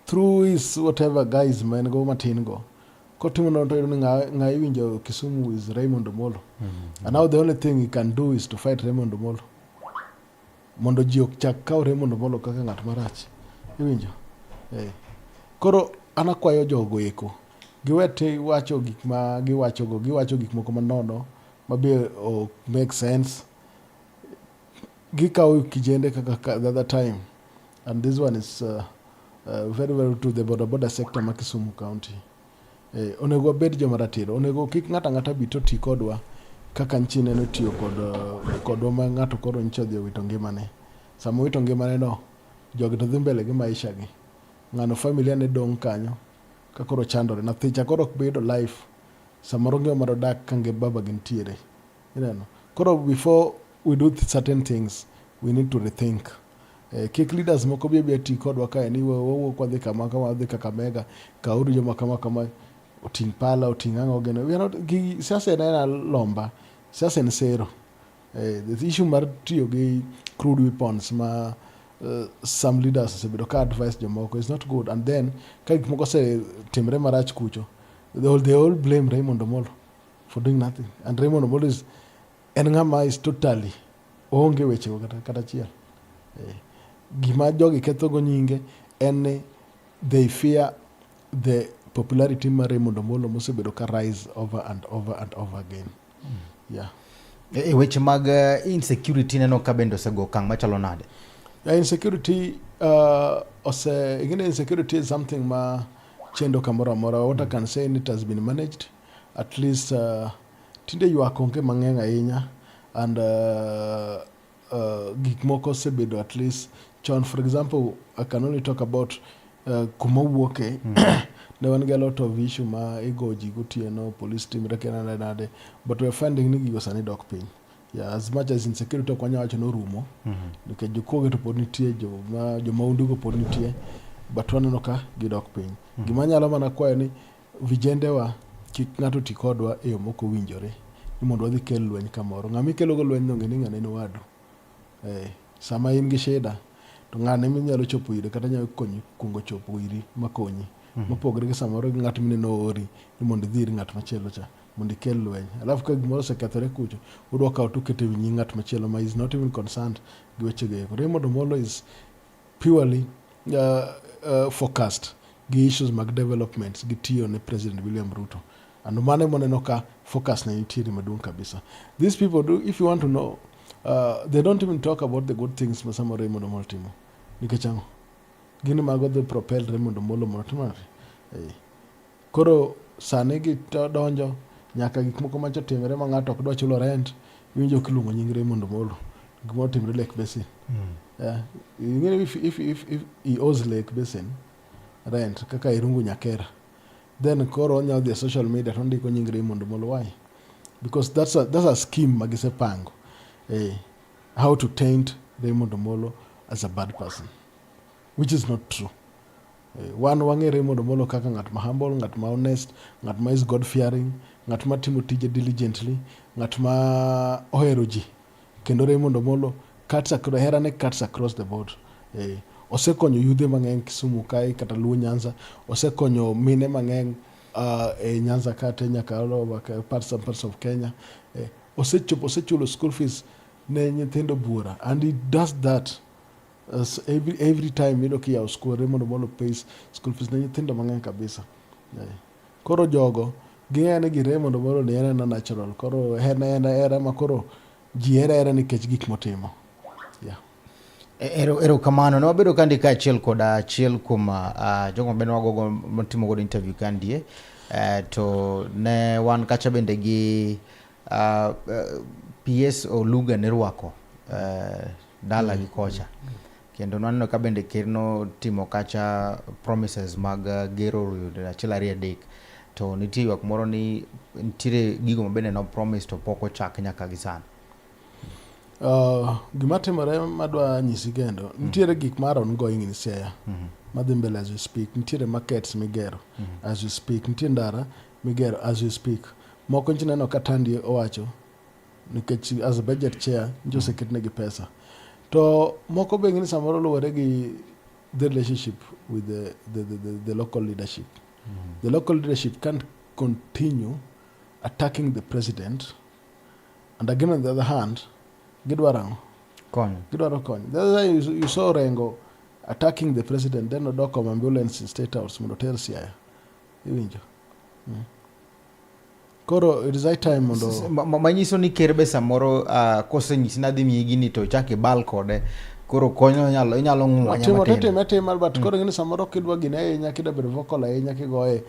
through his whatever guys man go Martin go. Kotimu no ngai winjo Kisumu is Raymond Omolo. And now the only thing he can do is to fight Raymond Omolo. Mondo ji ok chak kaw Raymond Omolo kaka ng'at marach. Iwinjo? Koro anakwayo jogo eko. Giwete wacho gik ma giwacho gik moko manono mabe make sense. Gikaw kijende kaka the other time. And this one is very well to the border sector ma Kisumu County. Onego bed joma ratiro. Onego kik ng'ata bito ti kodwa kaka nchine no tiyo kodwa ma ng'ato koro ncho dhi wito ngimane. Samo wito ngimane no, jogi to dhi mbele gi maisha gi. Ng'ano familia ne dong kanyo ka koro chandore. Na thicha koro ok bedo life. Samoro ngima mar dak kange baba gi ntiere. Koro before we do certain things, we need to rethink. Kik leaders moko bia ti kodwa ka ni wo kwa dhi kama dhi Kakamega ka uru joma kama oting pala oting ang'o gene. We are not siasa na lomba. Siasa en sero. The issue mar tiyo gi crude weapons ma some leaders osebedo ka advice jomoko is not good, and then ka gik moko se timre marach kucho, they all blame Raymond Omolo for doing nothing, and Raymond Omolo is ng'ama is totally onge weche kata chiel. Gima jogi ketho go nyinge en they fear the popularity mar Raymond Omolo mosebedo ka rise over and over again. Yeah. Weche mag insecurity neno ka bendo sego kang machalo nade? Insecurity insecurity is something ma chendo kamora mora. What I can say, it has been managed at least tinde ywak onge mang'eny ahinya, and gik moko sebedo at least chon. For example, I can only talk about kuma wuoke. Ne wan get a lot of issue ma igoji gotieno police team rekena nade, but we are finding ni gigo sani dok piny. Yeah, as much as insecurity kwanya wacho no rumo nikech jokoge to pod nitie jo maundu go pod nitie, but waneno ka gidok piny. Gima nyalo mana kwayo ni vijende wa kik ng'ato ti kodwa e yo moko winjore ni mondo wadhi kel lweny kamoro. Ng'ama ikelo go lweny no ng'eni ng'ane wadu. Sama in gi shida to ng'ane minyalo chopo ire kata nyalo konyi kungo chopo iri makonyi. Mopogre gi samoro gi ng'at mine no ori ni mondo idhi ir ng'at machielo cha mondo ikel lweny. Alafu ka gimoro osekethore kucho, udwa kawo tukete winyi ng'at machielo ma is not even concerned gi weche go. Raymond Omolo is purely focused gi issues mag developments gi tiyo ne President William Ruto. And mane moneno ka focus na nitiere maduong' kabisa. These people do, if you want to know, they don't even talk about the good things masama Raymond Omolo timo. Nikech ang'o? Gini mago the propel Raymond Omolo motimore. Koro sane gi donjo nyaka gik moko macho timre ma ng'ato ok dwa chulo rent, winjo kiluongo nying Raymond Omolo. Gimo timre Lake Basin. If he owes Lake Basin rent kaka irungu nyakera, then koro nyao the social media to ndiko nying Raymond Omolo. Why? Because that's a scheme magise pango. How to taint Raymond Omolo as a bad person, which is not true. One wange Raymond Omolo kaka ngat ma humble, ngat ma honest, ngat ma is God fearing, ngat ma timo tije diligently, ngat ma ohero ji. Kendo Raymond Omolo herane cuts across the board. Osekonyo yudhe mang'eny Kisumu kae kata Luo Nyanza, osekonyo mine mang'eny Nyanza kate nyaka all over parts of Kenya. Osechulo school fees ne nyithindo bura, and he does that every time ki our school. Raymond Omolo pays school fees ne nyithindo mang'eny kabisa. Koro jogo ging'ene gi Raymond Omolo ni en natural, koro en era ma koro ji era nikech gik motimo. Ero kamano, ne wabedo kandi ka achiel kod achiel kuom jogo bende wagogo motimo godo interview kandie, to ne wan kacha bende gi PS Oluga ne rwako dala gi kocha, kendo naneno ka bende ker no timo kacha promises mag gero achiel ariyo adek, to nitie ywak moro ni nitiere gigo mabende no promise to pok ochak nyaka gi sani. Gima timore madwa nyisi kendo, nitiere gik mar ongoing in Siaya madhi mbele as we speak, nitiere markets migero as we speak, nitiere ndara migero as we speak. Moko nchi neno ka Tandi owacho nikech as a budget chair njo seketnegi pesa, to moko be ng'ini samoro luwore gi the relationship with the local leadership. The local leadership can't continue attacking the president, and again on the other hand gidwaro kony. The other time you saw Rengo attacking the president, then odoko ambulance in State House mondo ter Siaya. Iwinjo? Koro it is high time mondo manyiso ni ker be samoro kosenyisi nadhi miyi gini to chak ibal kode, koro konyo inyalo ng'wanya matin. Timo but koro ng'ini samoro kidwa gine ahinya, kidwa bedo vocal ahinya kigoye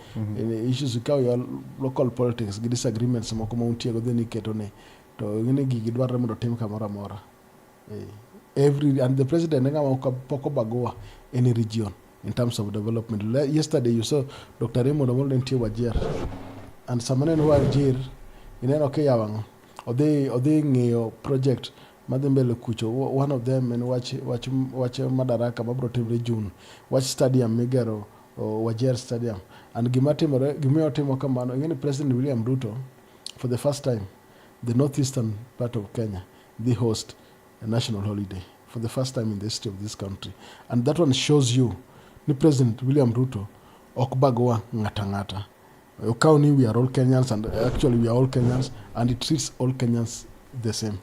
issues ikaw your local politics gi disagreements moko ma untiego dhi niketo ne, to ng'ini gigi dwarre mondo tim kamoro amora. And the president ngama poko bagua any region in terms of development. Yesterday you saw Dr. Raymond Omolo nitie Wajir, and samane no Wajir ineno ke yawango odhi ng'iyo project madhi mbele kucho. One of them en wach Madaraka mabro timre June, wach stadium migero Wajir stadium. And gima otimo kamano, ng'eni President William Ruto for the first time the northeastern part of Kenya they host a national holiday for the first time in the history of this country, and that one shows you the President William Ruto okbagwa ngata. Okauni we are all Kenyans, and actually we are all Kenyans, and it treats all Kenyans the same.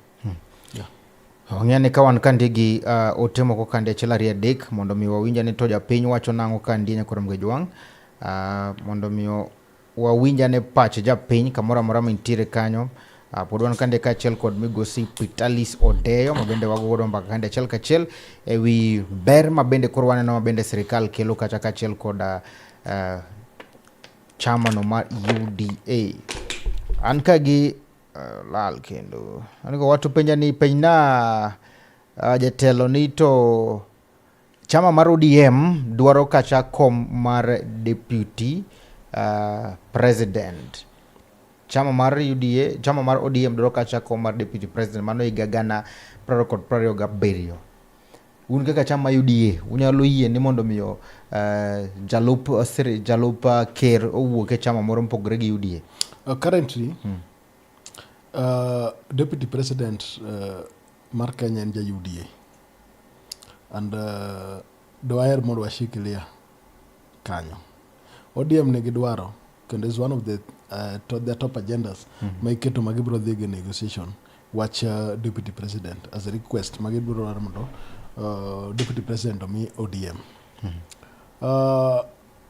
Ng'ani ka wan kandi gi otemo ko kandi achiel ariyo adek mondo mi wawinja ni to japiny wacho nang'o kandi nyakoro mgejwang', mondo mi wawinja ne pach japiny kamoro amora mantiere kanyo. Pod wan kande ka achiel kod migosi Peterlis Odeyo mabende wagodo mbaka kande achiel kachiel ewi ber mabende koro waneno mabende sirikal kelo kacha kachiel kod chama no mar UDA. An ka gi lal kendo aniko watu penja ni penyna jatelo ni to chama mar ODM dwaro kacha kom mar deputy president. Chama mar UDA, chama mar ODM dwaro kacha kom mar deputy president, mano higa gana 2027. Un kaka chama UDA unyalo yie ni mondo miyo jalup ker owuok e chama moro mpogore gi UDA? Currently deputy president mar Kenya en ja UDA, and doaher mondo washikilia kanyo. ODM ne gidwaro kendo is one of the their top agendas ma iketo magibro dhige negotiation wach deputy president as a request magibro mondo deputy president omi ODM.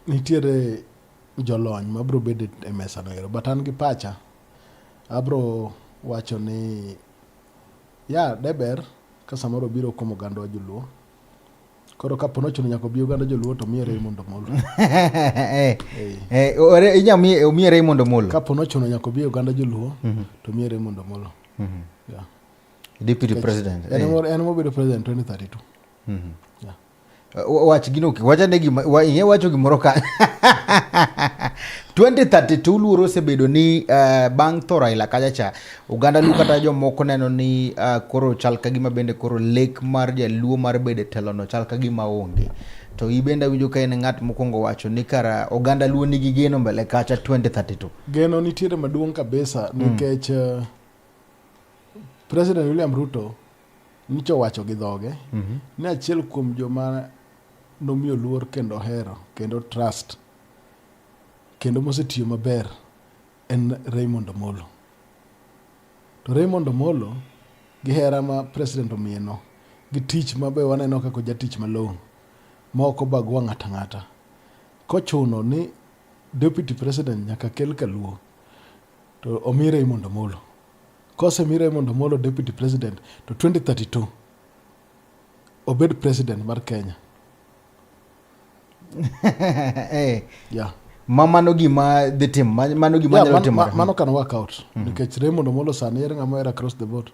Nitiere jolony mabro bedo e mesa no ero, but an gi pacha abro wacho ni deber ka samoro biro komo oganda Joluo. Koro ka pono chuno nyako bi oganda Joluo to miere Raymond Omolo. Ore inya miere Raymond Omolo. Ka pono chuno nyako bi oganda Joluo to miere Raymond Omolo. Deputy president. En mo bedo president 2032. Wach gino wacha ne gima wacho gimoro ka 2032 luoro sebedo ni bang' tho Raila kacha Uganda lu kata jomoko neno ni koro chal ka gima bende koro lek mar Jaluo mar bede telo no chal ka gima onge. To ibenda winjo ka en ng'at mokongo wacho ni kara Uganda Luo nigi geno mbele kacha 2032. Geno nitiere maduong' kabisa nikech President William Ruto nicho wacho gi dhoge ni achiel kuom joma nomiyo luor kendo hero kendo trust kendo mosetiyo maber en Raymond Omolo. To Raymond Omolo gi hera ma president omieno gi tich mabe waneno kako jatich malong'o moko bagwa ng'ata. Kochuno ni deputy president nyaka kel Kaluo to omi Raymond Omolo. Kosemi Raymond Omolo deputy president to 2032 obed president mar Kenya. Yeah. Mano gima dhi tim, mano gima nyalo timore. Mano can work out. Nikech Raymond Omolo sani ere ng'ama era across the board.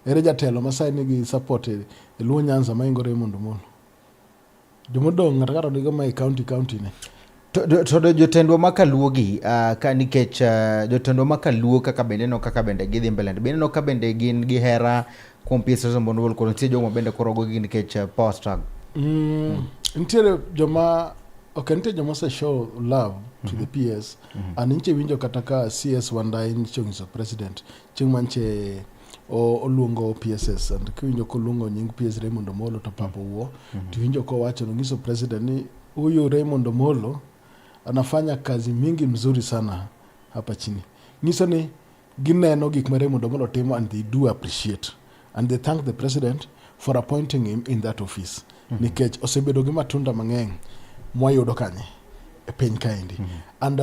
Ere jatelo ma sani nigi support e Luo Nyanza maingo Raymond Omolo. Jomodong' ng'ato kata nigo mai county ne. To jotendwa makaluo gi ka nikech jotendwa makaluo kaka bende gidhi mbele bende no ka bende gin gi hera kuom pieces mbonwol koro nitie jogo bende korogo gi nikech power struggle. Nitiere joma nitie joma se show love to the PS and nitie winjo kata ka CS Wandai nyiso president chieng' manche oluongo PSS and kiwinjo koluongo nying PS Raymond Omolo to papo wuo tiwinjo kowacho nyiso president ni huyu Raymond Omolo anafanya kazi mingi mzuri sana hapa chini. Nyiso ni gineno gik ma Raymond Omolo timo and they do appreciate and they thank the president for appointing him in that office. Nikech osebedo gi matunda mang'eny mwayudo kanye e piny kaendi. And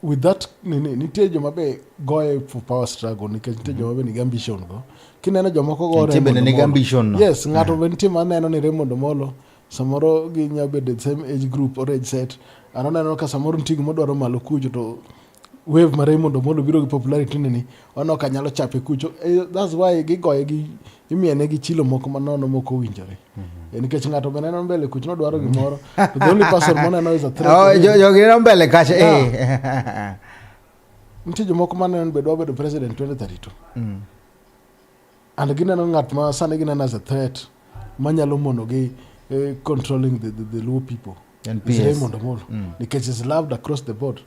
with that nitie joma be goye for power struggle nikech nitie joma be nigi ambition go. Kineno jomoko go Raymond Omolo. Yes, ng'ato be nitie maneno ni Raymond Omolo samoro gi nyabedo the same age group or age set. Anoneno ka samoro nitie gimodwaro malo kucho to wave ma Raymond Omolo biro gi popularity ni ono ka nyalo chape kucho. That's why gigoye gi imiene gi chilo moko manono moko winjore. Nikech ng'ato be neno mbele kucho nodwaro gimoro. The only person moneno is a threat. Jogi neno mbele kacha. Nitie jomoko maneno be dwa bedo president 2032. And gineno ng'at ma sani gineno as a threat manyalo mono gi controlling the Luo people. And PS. Raymond Omolo. Because it's loved across the board.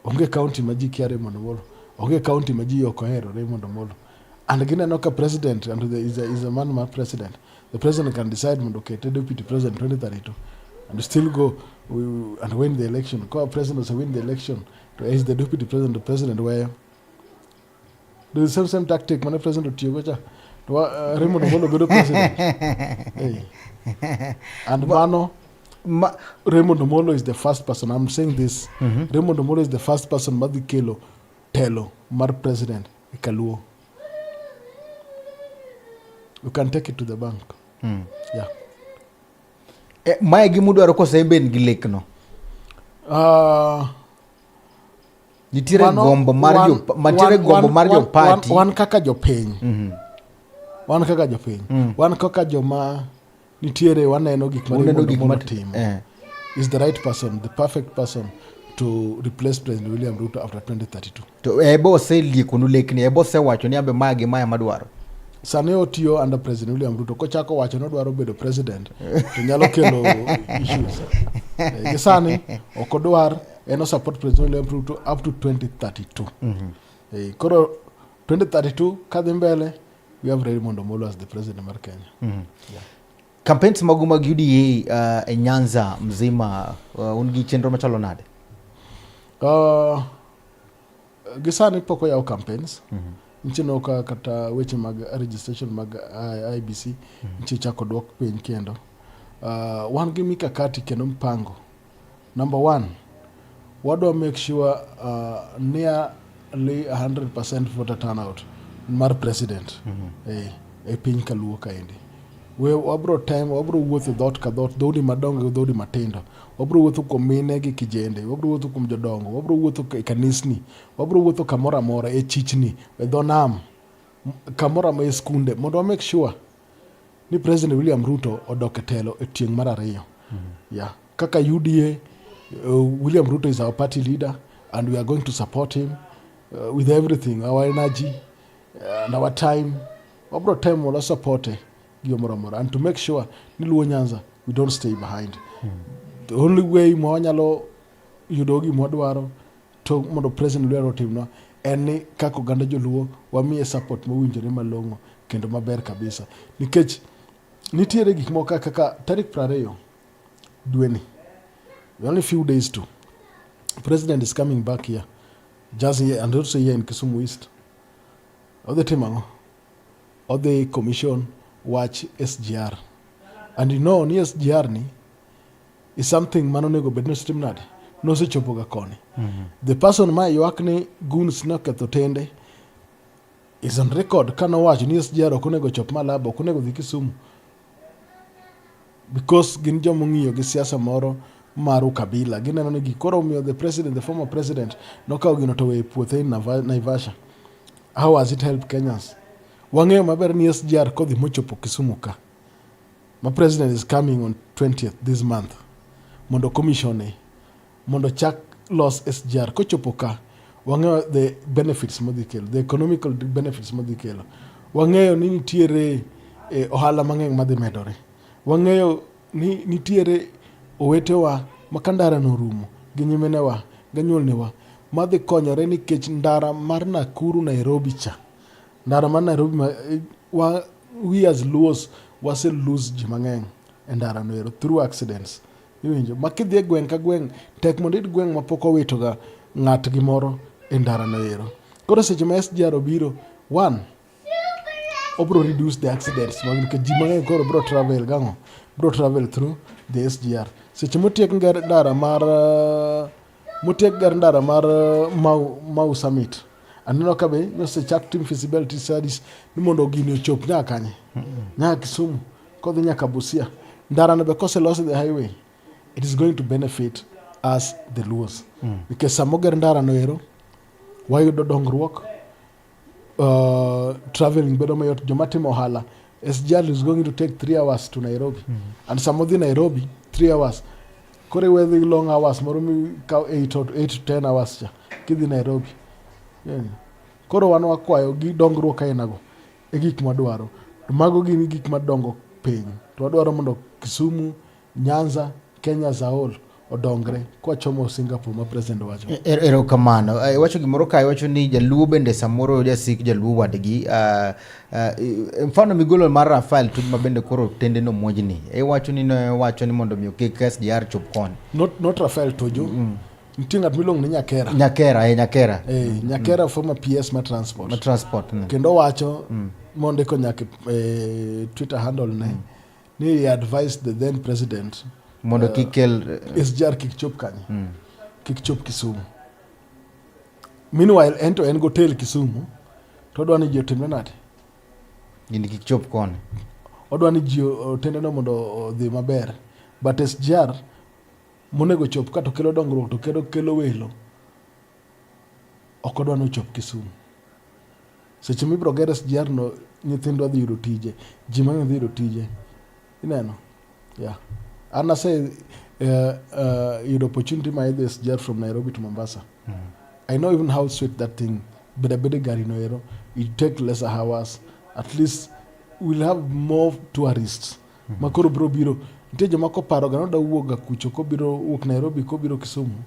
Onge county maji kia Raymond Omolo. Onge county maji yokohero Raymond Omolo. And again, a president, and is a man president. The president can decide, okay, deputy president 2032, and still go and win the election. Co-president win the election to ace the deputy president, the president where the same tactic. Man, president to Tiogocha, Raymond Omolo be the president. Hey. And Mano. Raymond Omolo is the first person. I'm saying this. Raymond Omolo is the first person. Madikelo, Telo, Mar president, Ikaluo. You can take it to the bank. Yeah. Mae gimudwaro kosembe ngilek no. Nitire gombo mar jo party. Wan kaka jo piny. Wan kaka jo piny. Wan kaka jo ma nitiere waneno gik ma timo. Is the right person, the perfect person to replace President William Ruto after 2032. To ebo se lieko nu lekni ebo se wacho ni ambe magi maya madwaro. Sane otiyo under President William Ruto kochako wacho no dwaro bedo president to nyalo kelo issues. Gisani okodwar eno support President William Ruto up to 2032. Koro 2032 kadhi mbele we have Raymond Omolo as the president of Kenya. Yeah. Campaigns maguma UDA e Nyanza mzima ungi chenro machalo nade? Gisani poko yao campaigns. Nchino ka kata weche mag registration mag IBC nchi chako dwok piny kendo. Wan gi mikakati kendo mpango. Number 1, wadwa make sure nearly 100% voter turnout mar president e piny kaluo kaendi. Wabro wuotho dhot ka dhot, dhoudi madongo dhoudi matindo. Wabro wuotho kuom mine gi kijende, wabro wuotho kuom jodongo, wabro wuotho e kanisni, wabro wuotho kamoro amora e chichni, e dho nam, kamoro amora e skunde, mondo wa make sure ni President William Ruto odok e telo e tieng' mar ariyo. Yeah. Kaka UDA, William Ruto is our party leader and we are going to support him with everything, our energy and our time. Wabro time wala support and to make sure ni Luo Nyanza we don't stay behind. The only way mwanyalo yudogi mwadwaro to mondo president Luo timno eni kako ganda joluo wamiye support mowinjore malongo kendo maber kabisa. Nikech nitiere gik moko kaka tarik 20 dweni. Only few days to president is coming back here just here and also here in Kisumu East. Other timango other commission watch SGR. And you know, ni SGR ni is something manonego bedno stream nade. nosechopo ga koni. The person ma ywakne goons noketho tende is on record ka nowacho ni SGR ok onego chop Malaba, ok onego dhi Kisumu, because gin joma ng'iyo gi siasa moro mar ukabila. Gineno ni gikoro omiyo the former president nokawo gino to weyo puothe in Naivasha. How has it helped Kenyans? Wang'eyo maber ni SGR kodhi mochopo Kisumu ka, my president is coming on 20th this month mondo commissione mondo chak los SGR. Kochopo ka wang'eyo the benefits modhi kelo, the economical benefits modhi kelo. Wang'eyo ni nitiere ohala mang'eny madhi medore. Wang'eyo ni nitiere owetewa makandara norumo gi nyimenewa ganyuolnewa madhi konyore nikech ndara mar Nakuru Nairobi cha, ndara mar Nairobi we as Luos wase lose ji mang'eny e ndara no ero through accidents. Iwinjo makidhi e gweng' ka gweng' tek mondo id gweng' mapok owito ga ng'at gimoro e ndara no ero. Koro seche ma SGR obiro, one, obro reduce the accidents nikech ji mang'eny koro bro travel through the SGR. Seche motiek ndara mar Mau Summit, aneno ka be nosechak tim feasibility studies ni mondo gini ochop nyaka kanye, nyaka Kisumu kodhi nyaka Busia. Ndara no be koselosi the highway, it is going to benefit us the Luos. Nikech samoger ndara no ero wayudo dongruok, traveling bedo mayot. Joma timo ohala, SGR is going to take 3 hours to Nairobi, and some of the Nairobi 3 hours. Kore weather long hours, moro mi ka 8 to 10 hours cha kidhi Nairobi. Koro wan wakwayo gi dongruok ainago e gik madwaro. To mago gin gik madongo piny. To wadwaro mondo Kisumu, Nyanza, Kenya as a whole odongre kwa chomo Singapore ma president wacho. Erokamano. Wacho gimoro kae, wacho ni Jaluo bende samoro jasik Jaluo wadgi. Mfano migolo mar Rafael to mabende koro tende no monjni. Wacho ni mondo mi okik SGR chop koni. Not Rafael Tojo. Nitie ng'at milong ni Nyakera. Nyakera former PS ma transport. Kendo wacho monde ko nyaka Twitter handle ne ni he advised the then president mondo kikel SGR kik chop kanye, kik chop Kisumu. Meanwhile en go tel Kisumu to odwani ji otimne nade gini kik chop koni, odwani ji otende no mondo odhi maber. But SGR monego chop ka to kelo dongruok to kelo welo, ok odwani chop Kisumu. Seche mibro ger SGR no, nyithindo dhi yudo tije, ji mang'eny dhi yudo tije. Ineno? Yeah. And I say, you'd opportunity my SGR from Nairobi to Mombasa. I know even how sweet that thing, but a better gari noero, it take lesser hours. At least we'll have more tourists. Makoro bro biro, nteje mako paro gano da uoga kucho ko biro uok Nairobi ko biro Kisumu.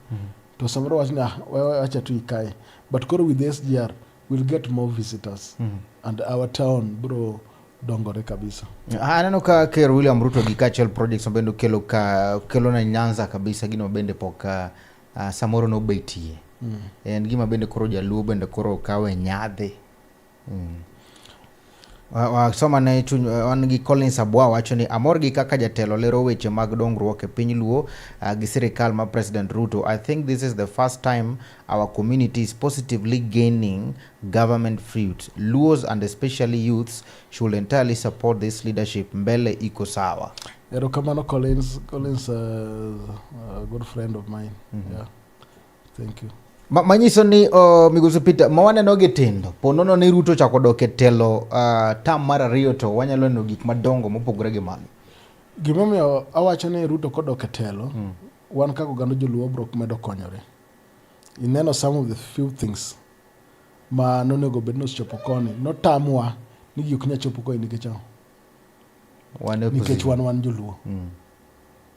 To samaro wachna wacha tu ikae. But koro with the SGR, we'll get more visitors. And our town bro dongore kabisa. Anano ka Ker William Ruto gi Kachel projects mabendo kelo na Nyanza kabisa gino bende poka samoro no betie. En gima bende koro Jaluo bende koro kawe nyadhe. Soma na Chuny Onagi Collins Abwa wacho ni amor gi kaka jatelo lero weche mag dongruok e piny Luo gi sirikal ma President Ruto. I think this is the first time our community is positively gaining government fruit. Luos and especially youths should entirely support this leadership. Mbele iko sawa. Erokamano Collins, a good friend of mine. Yeah. Thank you. Manyiso ni Migosi Peter mawane no gitindo ponono ni Ruto chako doke telo tam mar ariyo to wanyalo no gik madongo mopogore gi mano. Gimomiyo awacho ni Ruto kodoke telo, wan kako gando Joluo bro medo konyore. Ineno some of the few things ma nonego bedno chopo koni, no tamwa ni gik nya chopo koni nikech wan Joluo.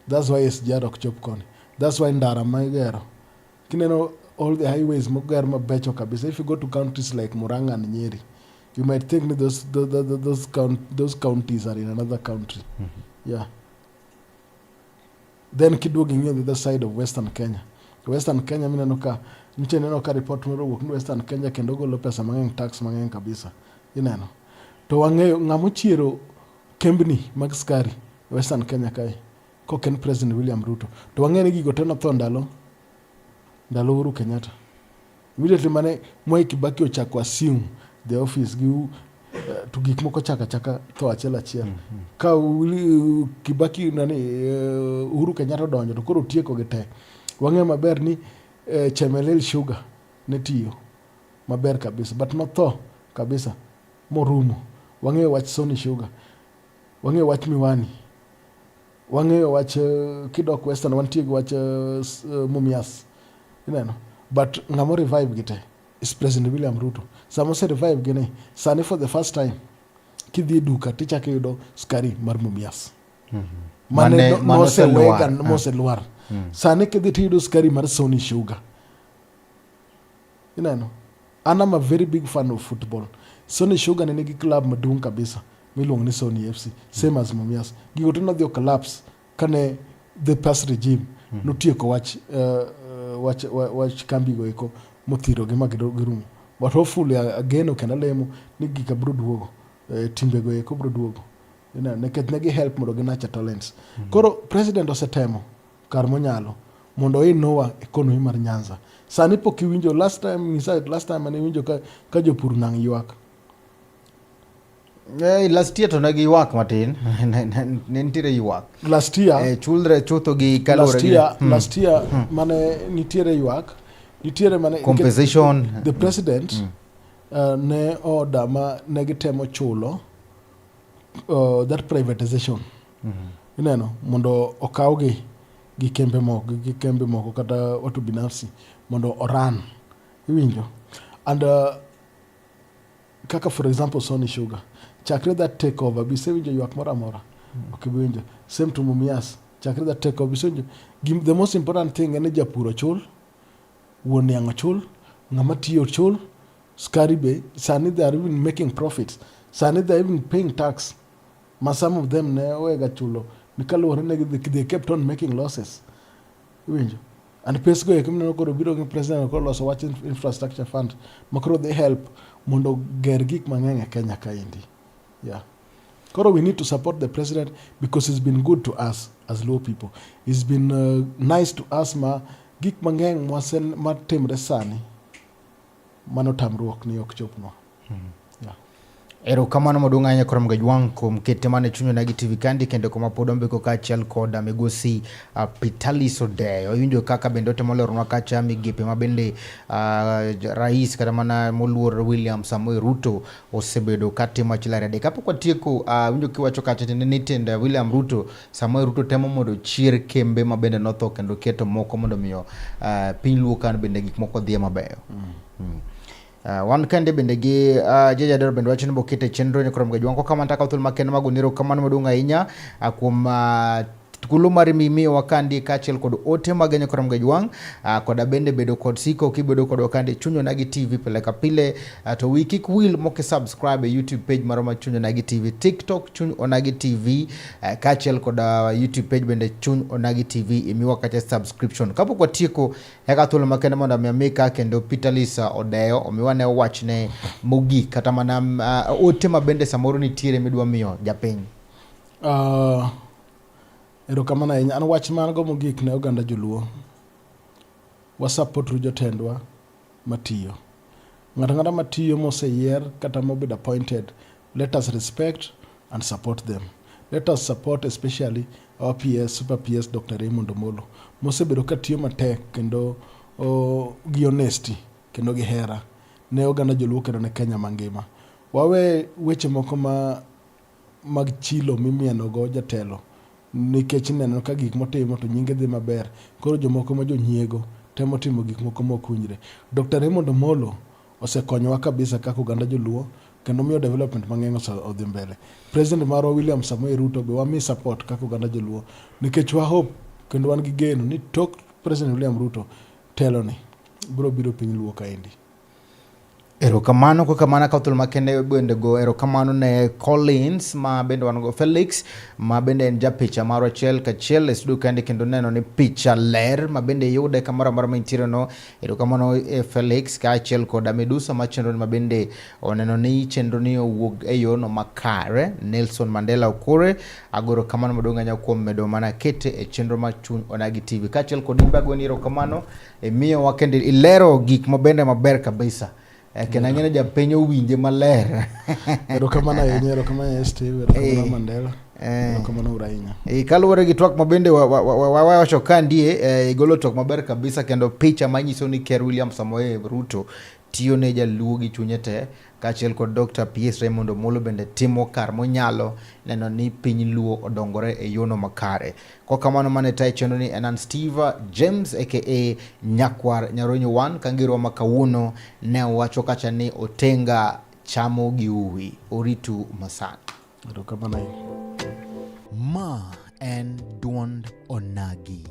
That's why SGR ok chop koni. That's why ndara magero. Kineno all the highways mogar mabecho kabisa. If you go to countries like Murang'a and Nyeri, you might think those counties are in another country. Yeah. Then kidogo on the other side of Western Kenya. Western Kenya mina neno ka report moro wuok ni Western Kenya kendo golo pesa mang'eny, tax mang'eny kabisa. Ineno. To wang'eyo ng'amo chiero kembni mag skari Western Kenya kae. Koken President William Ruto. To wang'eyo ni gigo teno tho ndalo ndalo Uhuru Kenyatta. Immediately mane Mwai Kibaki ochako assume the office to gik moko chaka to achiel. Ka Kibaki Uhuru Kenyatta donjo to koro tieko gi te. Wang'e maber ni Chemelil Sugar ne tiyo maber kabisa, but notho kabisa morumo. Wang'e wach Sony Sugar, wang'e wach Miwani, wang'e wach kidok Western wantie gi wach Mumias, ineno. But ng'amo revive gite is President William Ruto. Samo se revive gine sani for the first time kidhi duka tichake yudo skari mar Mumias. Mane mose wegan mose luar. Sani kidhi tiyudo skari mar Sony Sugar. Ineno. And I'm a very big fan of football. Sony Sugar nigi club maduong' kabisa miluongo ni Sony FC, same as Mumias. Gigo to nodhi collapse kane the past regime notieko wach kambi go eko mothiro gi magirumo. But hopefully ageno kendo alemo ni gika bro duogo, timbe go eko bro duogo. Nekech negi help mondo gi nurture talents. Koro president osetemo kar monyalo mondo inowa economy mar Nyanza. Sani pok iwinjo last time mane winjo ka jopur nang' ywak. Last year to nagi ywak matin. Nentiere ywak. Last year. Chulre chutho gi kalore. Last year mane nitiere ywak. Nitiere mane compensation. The president ne order ma negi temo chulo that privatization. Ineno mondo okawgi gi kembe moko kata watu binafsi mondo oran. Iwinjo. And kaka for example Sony Sugar. Chakre that take over bisewinjo ywak mora mora. Okibinjo. Same to Mumias. Chakre that take over bisewinjo. The most important thing ene japuro chul, wuon yang chul, ng'ama tiyo chul, skari be, sani they are even making profits. Sani they are even paying tax. Ma some of them ne wega chulo. Nikaluwore they kept on making losses. Iwinjo. And pesgo ekimne koro biro gi president koro loso wach infrastructure fund makoro they help mondo ger gik mang'eny e Kenya kaendi. Yeah. Koro we need to support the president because he's been good to us as Luo people. He's been nice to us ma gik mang'eny matimre sani mano tamruok ni ok chopnwa. Yeah. Erokamano maduong' ahinya kuom Gajwang' kuom kete mane Chuny Onagi TV kandi kendo kuma pod ombeko kaachiel koda migosi Peterlis Odeyo. Iwinjo kaka bende otemo leronwa kacha migepe ma bende rais kata mana moluor William Samoei Ruto osebedo katimo achiel ariyo adek. Kapok watieko winjo kiwacho kacha ni tend William Ruto, Samoei Ruto temo mondo chier kembe ma bende notho kendo keto moko mondo miyo piny Luo kan bende gik moko dhiye mabeyo. Wan kende bende gi jeja dero bende wachini bokete chenro ni kuom Gajwang' kama nataka uthul makende maguniro kamano maduong' ahinya kuom tukulo mari mimiyo wakandi kaachiel kod ote magenya kuom Gajwang' koda bende bedo kod siko kibedo kod wakandi Chuny Onagi TV pile ka pile to wiki kwil moke subscribe YouTube page maroma Chuny Onagi TV, TikTok Chuny Onagi TV kaachiel kod YouTube page bende Chuny Onagi TV imiwa kacha subscription. Kapok watieko heka thuolo makende mondo miamika kendo Peterlis Odeyo omiwane wachne mogik kata mana ote mabende samoro nitiere midwa miyo japiny. Erokamano ahinya. An wach mango mogik ne oganda joluo. Wasupport jotendwa matiyo. Ng'ata matiyo moseyier kata mobedo appointed. Let us respect and support them. Let us support especially our PS, Super PS Dr. Raymond Omolo. Mosebedo katiyo matek kendo gi honesty kendo gi hera ne oganda joluo kendo ne Kenya mangima. Wawe weche moko mag chilo mimienogo jatelo. Nikech neno ka gik motimo to nyinge dhi maber. Koro jomoko ma jonyiego temo timo gik moko mokunjre. Dr. Raymond Omolo osekonyowa kabisa kaka oganda joluo kendo miyo development mang'eny odhi mbele. President marwa William Samoei Ruto be wami support kaka oganda joluo nikech wa hope kendo wan gi geno ni tok President William Ruto telo ni biro piny Luo kaendi. Erokamano ko kamana ka thul makende bende go erokamano ne Collins ma bende wan go Felix ma bende en japicha maro achiel kachiel studio kende kendo neno ni picha ler ma bende yude kamoro amora mantiere no. Erokamano Felix ka achiel koda Medusa ma chenro ma bende oneno ni chenro ni owuok e yono makare. Nelson Mandela Okore agoro kamano maduong' anya kuom medo mana kete e chenro ma Chuny Onagi TV ka achiel kod imbago ni erokamano e miyo wakende ilero gik mabende maber kabisa. Kena ngene japenyo winje maler. Erokamano ahinya, erokamano Steve, erokamano Mandela. Erokamano urainya. Kaluwore gi twak mabende wawacho ka ndie igolo twak maber kabisa kendo picha manyiso ni Ker William Samoei Ruto tiyo ne jaluo gi chunye te kaachiel kod Dr. PS Raymond Omolo bende timo kar monyalo neno ni piny luo odongore e yono makare. Kwa kamano mane tayo chenro ni en Steve James aka Nyakwar Nyaronyo Wan kangiro makawuono ne wacho kacha ni otenga chamo gi uwi oritu masan. Erokamano. Ma en Duond Onagi.